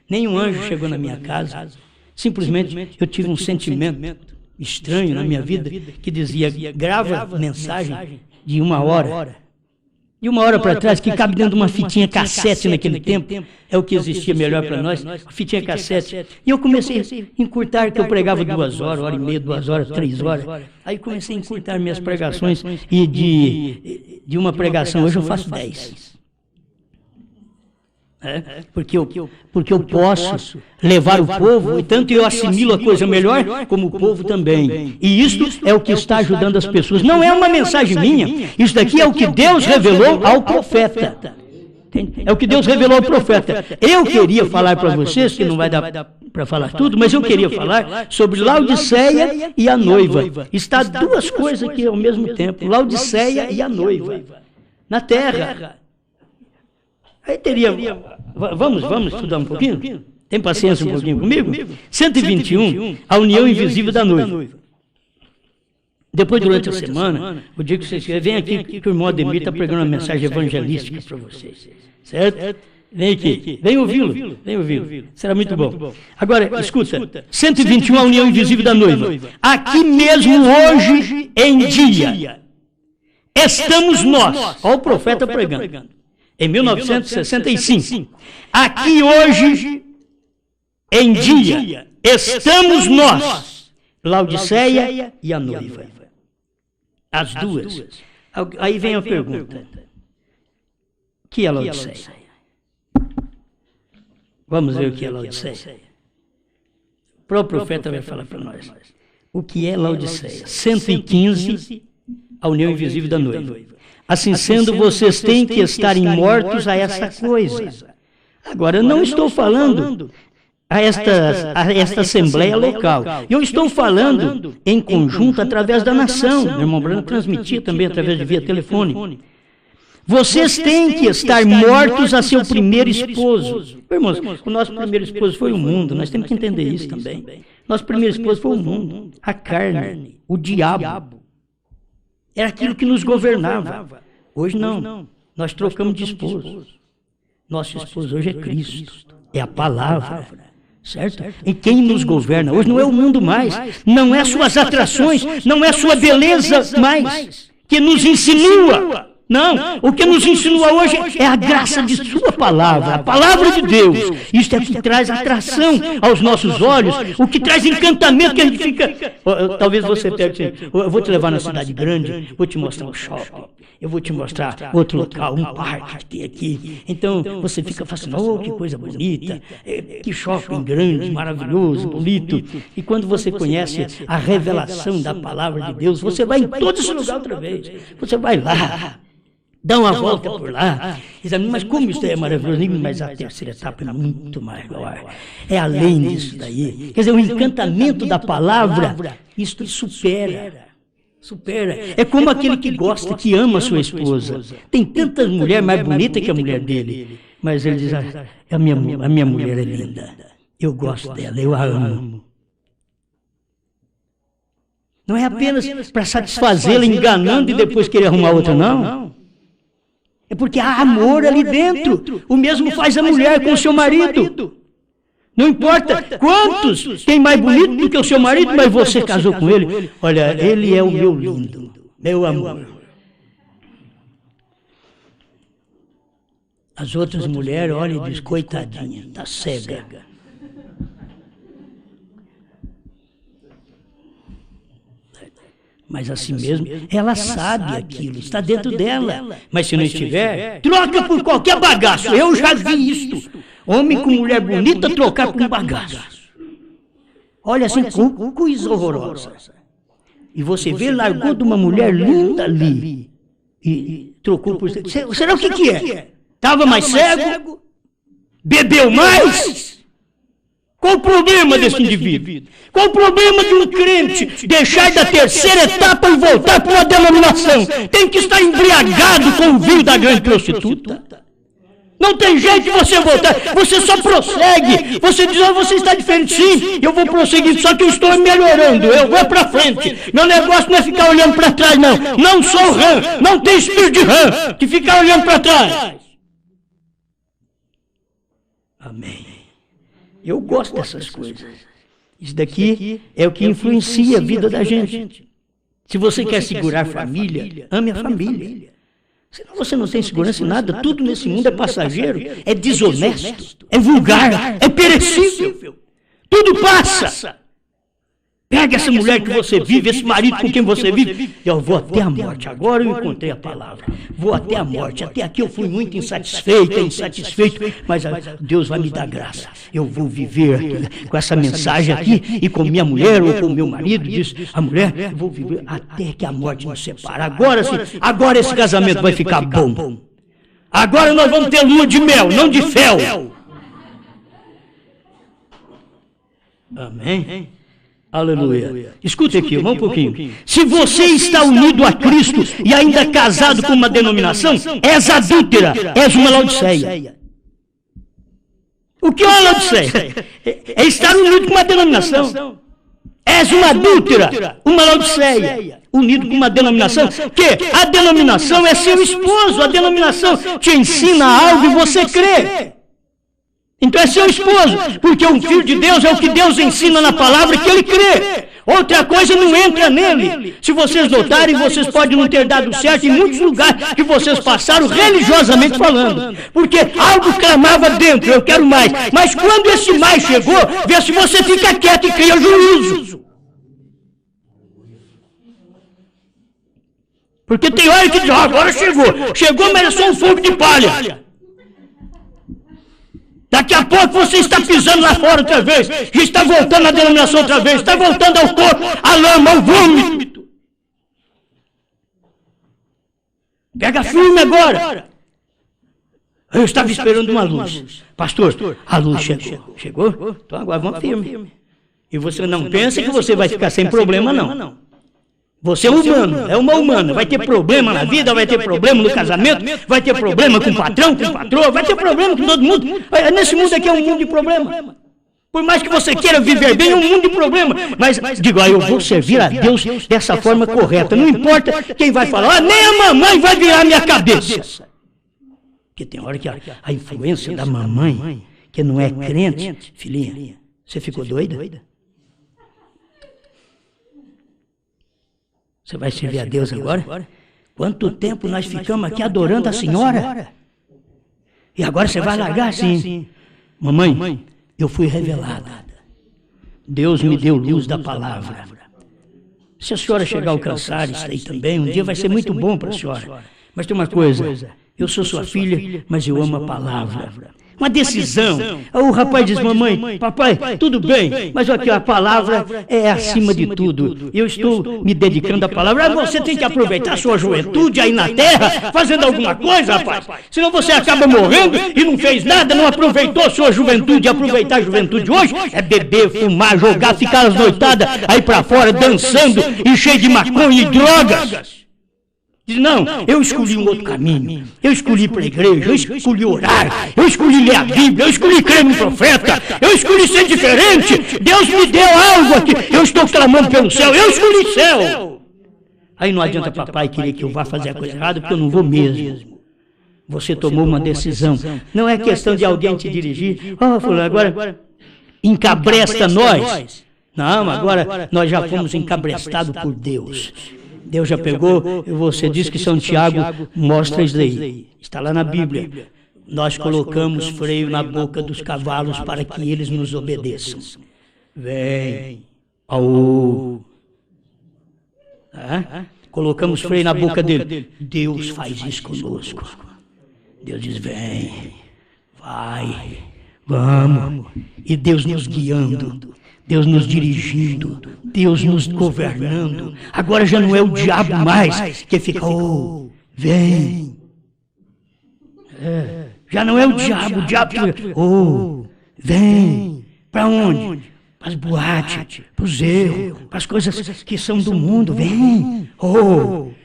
Nenhum anjo chegou na minha casa. Simplesmente eu tive um sentimento estranho na minha vida, que dizia, grava mensagem de 1 hora. De 1 hora para trás, que cabe dentro de uma fitinha cassete naquele tempo, é o que existia melhor para nós, a fitinha cassete. E eu comecei a encurtar, que eu pregava 2 horas, 1h30, 2 horas, 3 horas. Aí comecei a encurtar minhas pregações, e de uma pregação hoje eu faço 10. Porque eu posso levar o povo, e tanto eu assimilo a coisa melhor, como o povo também. E isto é o que está ajudando as pessoas. Não é uma mensagem minha, isso daqui é o que Deus revelou ao profeta. Entende? É o que Deus revelou ao profeta. Eu queria falar para vocês, que não vai dar para falar tudo, mas eu queria falar sobre Laodiceia e a noiva. Está duas coisas aqui ao mesmo tempo, Laodiceia e a noiva, na terra. Aí teria... Vamos estudar um pouquinho? Tem paciência um pouquinho comigo? 121, a união invisível da noiva. Depois, durante a semana, o dia que vocês vem aqui, que o irmão Ademir está pregando uma mensagem evangelística para vocês. Certo? Vem aqui, vem ouvi-lo, será muito bom. Agora, escuta, 121, a união invisível da noiva. Aqui mesmo hoje em dia, estamos nós, olha o profeta pregando, em 1965. Aqui hoje em dia, estamos nós, Laodiceia e a noiva. As duas. Aí vem a pergunta. O que é Laodiceia? Vamos ver o que é Laodiceia. O próprio profeta vai falar para nós. O que é Laodiceia? 115, a união invisível da noiva. Assim sendo, vocês têm que estarem mortos a essa coisa. Agora, eu não estou falando a esta assembleia local. Eu estou falando em conjunto através da nação. Meu irmão Bruno transmitia também através de via telefone. Vocês têm que estar mortos a seu primeiro esposo. Irmãos, o nosso primeiro esposo foi o mundo, nós temos que entender isso também. Nosso primeiro esposo foi o mundo, a carne, o diabo. Era aquilo que nos governava. Hoje não, nós trocamos de esposo. Nosso esposo hoje é Cristo, é a palavra. Certo? E quem nos governa hoje não é o mundo mais, não é suas atrações, não é sua beleza mais, que nos insinua. Não, o que nos insinua hoje é a graça de sua palavra, a palavra de Deus. Isso é que traz atração aos nossos olhos, o que traz encantamento, que a gente fica... Talvez você pegue assim, eu vou te levar na cidade grande, vou te mostrar um shopping, eu vou te mostrar outro local, um parque que tem aqui. Então você fica fascinado, oh, que coisa bonita, que shopping grande, maravilhoso, bonito. E quando você conhece a revelação da palavra de Deus, você vai em todo esse lugar outra vez. Você vai lá, dá uma volta por lá, mas como isso é maravilhoso, mas a terceira etapa é muito maior, é além disso daí. Quer dizer, o encantamento da palavra, isso supera. É como aquele que gosta, que ama a sua esposa. Tem tantas mulheres mais bonitas que a mulher dele, mas ele diz, a minha mulher é linda, eu gosto dela, eu a amo. Não é apenas para satisfazê-la enganando e depois querer arrumar outra, não. É porque há amor ali dentro. O mesmo faz a mulher com o seu marido. Não importa quantos tem mais bonito do que o seu marido, mas você casou com ele. Olha, ele é o meu lindo, meu amor. As outras mulheres olham e dizem, coitadinha, está cega. Mas assim mesmo, ela sabe aquilo, está dentro dela. Mas se não estiver, troca por qualquer bagaço. Eu já vi isto. Homem com mulher bonita trocar por um bagaço. Olha assim, coisa horrorosa. E você vê, largou de uma mulher linda ali e trocou por... Será o que é? Estava mais cego? Bebeu mais? Qual o problema desse indivíduo? Qual o problema de um crente deixar da terceira etapa e voltar para uma denominação? Tem que estar embriagado com o vinho da grande prostituta. Não tem jeito de você voltar, você só prossegue. Você diz, você está diferente, sim, eu vou prosseguir, só que eu estou melhorando, eu vou para frente. Meu negócio não é ficar olhando para trás, não. Não sou rã, não tem espírito de rã, que ficar olhando para trás. Amém. Eu gosto dessas coisas. Isso daqui é o que influencia a vida da gente. Se você quer segurar a família, ame a família. Senão você não tem segurança em nada. Tudo nesse mundo é passageiro, é desonesto, é vulgar, é perecível. Tudo passa. Pega essa mulher que você vive, esse marido com quem você vive. Eu vou até a morte. Agora eu encontrei a palavra. Vou até a morte. Até aqui eu fui muito insatisfeito, mas Deus vai me dar graça. Eu vou viver com essa mensagem aqui e com minha mulher ou com meu marido, diz a mulher, eu vou viver até que a morte nos separe. Agora sim, agora esse casamento vai ficar bom. Agora nós vamos ter lua de mel, não de fel. Amém? Aleluia. Escute aqui, vamos um pouquinho. Se você está unido a Cristo e ainda casado com uma denominação, és adúltera, és uma Laodiceia. O que é uma Laodiceia? É estar unido com uma denominação. És uma adúltera, uma Laodiceia, unido com uma denominação, que a denominação é seu esposo, a denominação te ensina algo e você crê. Então é seu esposo, porque um filho de Deus é o que Deus ensina na palavra que ele crê. Outra coisa não entra nele. Se vocês notarem, vocês podem não ter dado certo em muitos lugares que vocês passaram religiosamente falando. Porque algo clamava dentro, eu quero mais. Mas quando esse mais chegou, vê se você fica quieto e cria juízo. Porque tem hora que diz, agora chegou, mas é só um fogo de palha. Daqui a pouco você está pisando lá fora outra vez, já está voltando à denominação outra vez, está voltando ao corpo, à lama, ao vômito. Pega firme agora. Eu estava esperando uma luz. Pastor, a luz chegou. Chegou? Então agora vamos firme. E você não pensa que você vai ficar sem problema, não. Você é humano, é uma humana, vai ter problema na vida, vai ter problema no casamento, vai ter problema com o patrão, com a patroa, vai ter problema com todo mundo. Nesse mundo aqui é um mundo de problema. Por mais que você queira viver bem, é um mundo de problema. Mas digo, eu vou servir a Deus dessa forma correta. Não importa quem vai falar, nem a mamãe vai virar minha cabeça. Porque tem hora que a influência da mamãe, que não é crente, filhinha, você ficou doida? Você vai servir a Deus agora? Quanto tempo nós ficamos aqui adorando a senhora? E agora você vai largar assim? Mamãe, eu fui revelada. Deus me deu luz da palavra. Se a senhora chegar a alcançar isso aí também, um dia vai ser muito bom para a senhora. Mas tem uma coisa, eu sou sua filha, mas eu amo a palavra. Uma decisão. O rapaz diz, mamãe, papai, tudo bem, mas aqui a palavra é acima de tudo. Eu estou me dedicando à palavra. Você tem que aproveitar a sua juventude aí na terra, fazendo alguma coisa, rapaz. Senão você acaba morrendo e não fez nada, não aproveitou a sua juventude. Aproveitar a juventude hoje é beber, fumar, jogar, ficar as noitadas aí pra fora, dançando e cheio de maconha e drogas. Diz, não, eu escolhi um outro caminho, eu escolhi ir para a igreja, eu escolhi orar, eu escolhi ler a Bíblia, eu escolhi crer no profeta, eu escolhi ser diferente, Deus me deu algo aqui, eu estou clamando pelo céu, eu escolhi céu. Aí não adianta papai querer que eu vá fazer a coisa errada, porque eu não vou mesmo. Você tomou uma decisão, não é questão de alguém te dirigir, fulano, agora encabresta nós. Não, agora nós já fomos encabrestados por Deus. Deus já pegou, você diz que São Tiago mostra isso daí. Está lá na Bíblia. Nós colocamos freio na boca dos cavalos para que eles nos obedeçam. Vem. Colocamos freio na boca dele. Deus faz isso conosco. Deus diz, vem, vai, vamos. E Deus nos guiando. Deus nos dirigindo, Deus nos governando. Agora já não é o diabo mais que fica, vem. Já não é o diabo que fica, vem. Para onde? Para as boates, para os erros, para as coisas que são do mundo. Vem.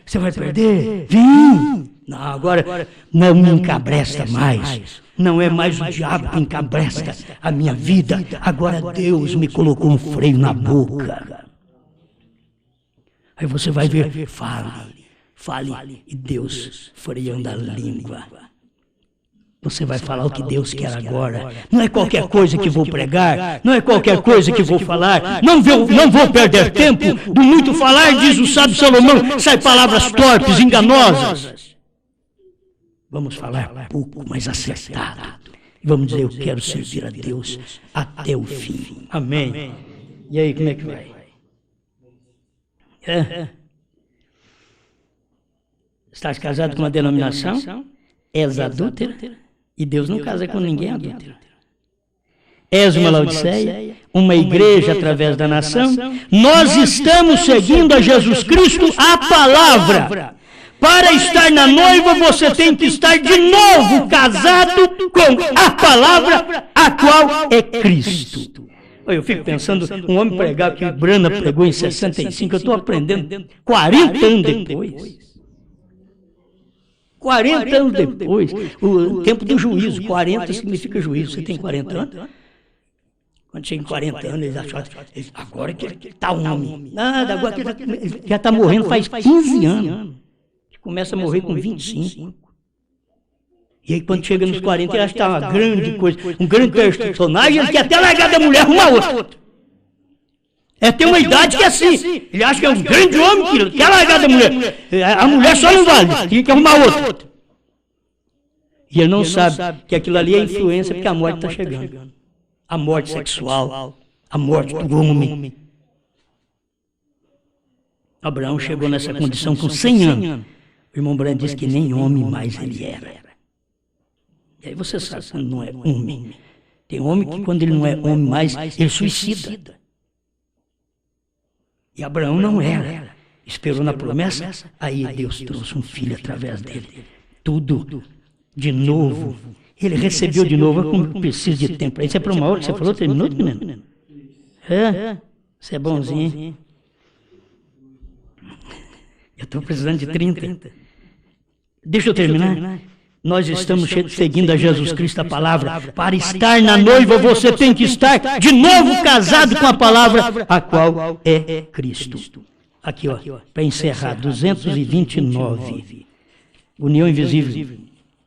Você vai perder? Vem. Não, agora não me encabresta mais. Não é mais o diabo que encabresta a minha vida. Agora Deus me colocou um freio na boca. Aí você vai ver, fale, e Deus freando a língua. Você vai falar o que Deus quer agora. Não é qualquer coisa que vou pregar, não é qualquer coisa que vou falar. Não vou perder tempo. Do muito falar, diz o sábio Salomão, sai palavras torpes, enganosas. Vamos falar pouco, mas acertado. Vamos dizer, eu quero servir a Deus até o fim. Amém. E aí, como é que vai? Estás casado com uma denominação? És adúltera? E Deus não casa com ninguém adúltero. És uma Laodiceia, uma igreja através da nação. Nós estamos seguindo a Jesus Cristo, a palavra. Para estar na noiva, você tem que estar de novo casado com a palavra, a qual é Cristo. Eu fico pensando, um homem pregar que o Brana pregou em 65, eu estou aprendendo 40 anos depois. 40 anos depois, o tempo do juízo, 40 significa juízo. Você tem 40 anos? Quando chega em 40 anos, eles acham, agora que ele está homem. Nada, agora que ele já está morrendo faz 15 anos. Começa a morrer com 25. E aí quando chega nos 40, ele acha que está uma grande coisa, um grande personagem, ele quer até largar da mulher, arrumar outra. Tem uma idade que é assim. Ele acha que é um grande homem, que quer largar da mulher. A mulher só não vale, tem que arrumar outra. E ele não sabe que aquilo ali é influência, porque a morte está chegando. A morte sexual, a morte do homem. Abraão chegou nessa condição com 100 anos. O irmão Brando disse que nem homem mais ele era. E aí você sabe quando não é homem. Tem homem que quando ele não é homem mais, ele suicida. E Abraão não era. Esperou na promessa, aí Deus trouxe um filho através dele. Tudo de novo. Ele recebeu de novo, como precisa de tempo. Isso é para uma hora que você falou, terminou, menino? Você é bonzinho. Eu estou precisando de 30. Deixa eu terminar. Nós estamos seguindo a Jesus Cristo, a palavra. Para estar na noiva, você tem que estar de novo casado com a palavra, a qual é Cristo. Aqui, ó, para encerrar, 229. União invisível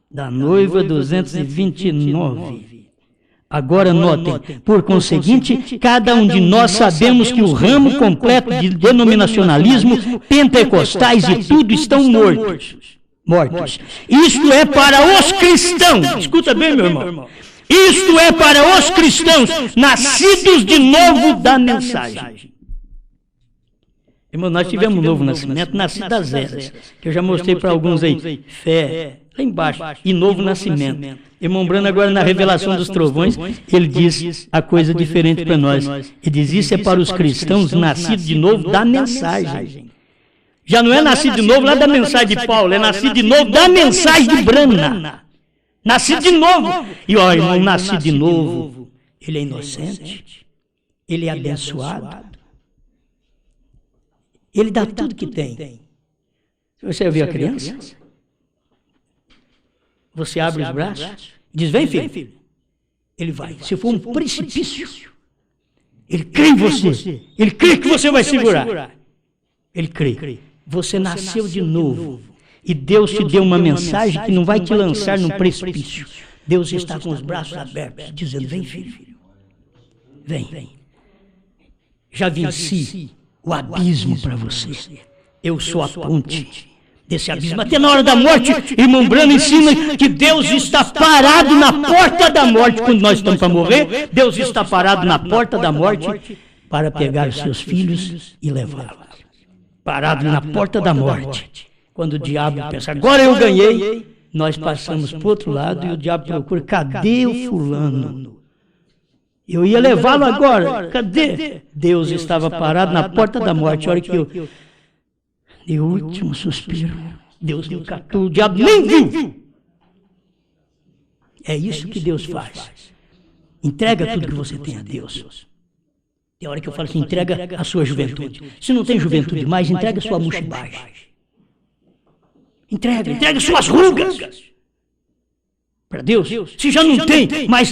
da noiva, 229. Agora notem, por conseguinte, cada um de nós sabemos que o ramo completo de denominacionalismo, pentecostais e tudo estão mortos. Isto é para os cristãos. Escuta bem, meu irmão. Isto é para os cristãos, nascidos de novo da mensagem. Irmão, nós tivemos um novo nascimento, nascido das eras, que eu já mostrei para alguns aí. Fé, lá embaixo, e novo nascimento. Irmão Brando, agora na revelação dos trovões, ele diz a coisa diferente para nós. Ele diz, isso é para os cristãos nascidos de novo da mensagem. Já não é nascido de novo lá da mensagem de Paulo, é nascido de novo da mensagem de Brana. Nascido de novo. E olha, irmão, nascido de novo, ele é inocente, ele é abençoado, ele dá tudo que tem. Você viu a criança? Você abre os braços, diz, vem filho. Ele vai. Se for um precipício, ele crê em você. Ele crê que você vai segurar. Ele crê. Você nasceu de novo. E Deus te deu uma mensagem que não vai te lançar num precipício. Deus está com os braços abertos, dizendo, vem filho. Vem. Já venci o abismo para você. Eu sou a ponte desse abismo. Até na hora da morte, irmão Brando ensina que Deus está parado na porta da morte. Quando nós estamos para morrer, Deus está parado na porta da morte para pegar os seus filhos e levá-los. Parado na porta da morte. Quando o diabo pensa, agora eu ganhei, nós passamos para o outro lado e o diabo procura, cadê o fulano? Eu ia levá-lo agora, cadê? Deus estava parado na porta da morte, a hora que eu dei o último suspiro, Deus me catou, o diabo nem viu. É isso que Deus faz. Entrega tudo que você tem a Deus. Tem hora que eu falo assim, entrega a sua juventude. Se não tem juventude mais, entrega a sua mochibagem. Entrega suas rugas. Para Deus. Se já não tem mais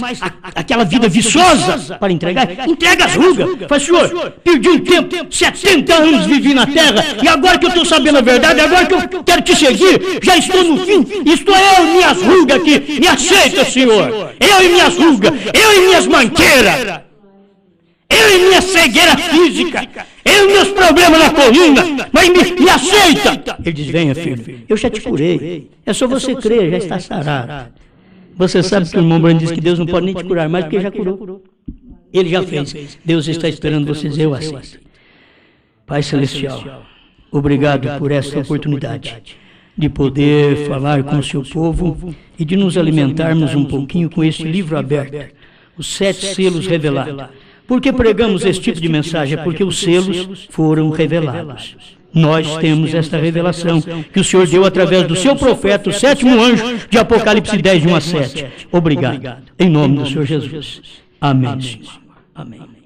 aquela vida viçosa para entregar, entrega as rugas. Fala, Senhor, perdi um tempo, 70 anos vivi na terra, e agora que eu estou sabendo a verdade, agora que eu quero te seguir, já estou no fim, estou eu e minhas rugas aqui, me aceita, Senhor. Eu e minhas rugas, eu e minhas manqueiras. Eu e minha cegueira física, eu e meus problemas na coluna, mas me aceita. Ele diz, venha filho, eu já te curei, é só você crer, já está sarado. Você sabe que o irmão Brando diz que Deus não pode nem te curar mais, porque já curou. Ele já fez, Deus está esperando vocês, eu aceito. Pai Celestial, obrigado por esta oportunidade de poder falar com o seu povo e de nos alimentarmos um pouquinho com este livro aberto, os 7 selos revelados. Por que pregamos esse tipo de mensagem? É porque os selos foram revelados. Nós temos esta revelação que o Senhor deu através do seu profeta, o sétimo anjo de Apocalipse 10, de 1 a 7. Obrigado. Em nome do Senhor Jesus. Amém, Senhor. Amém.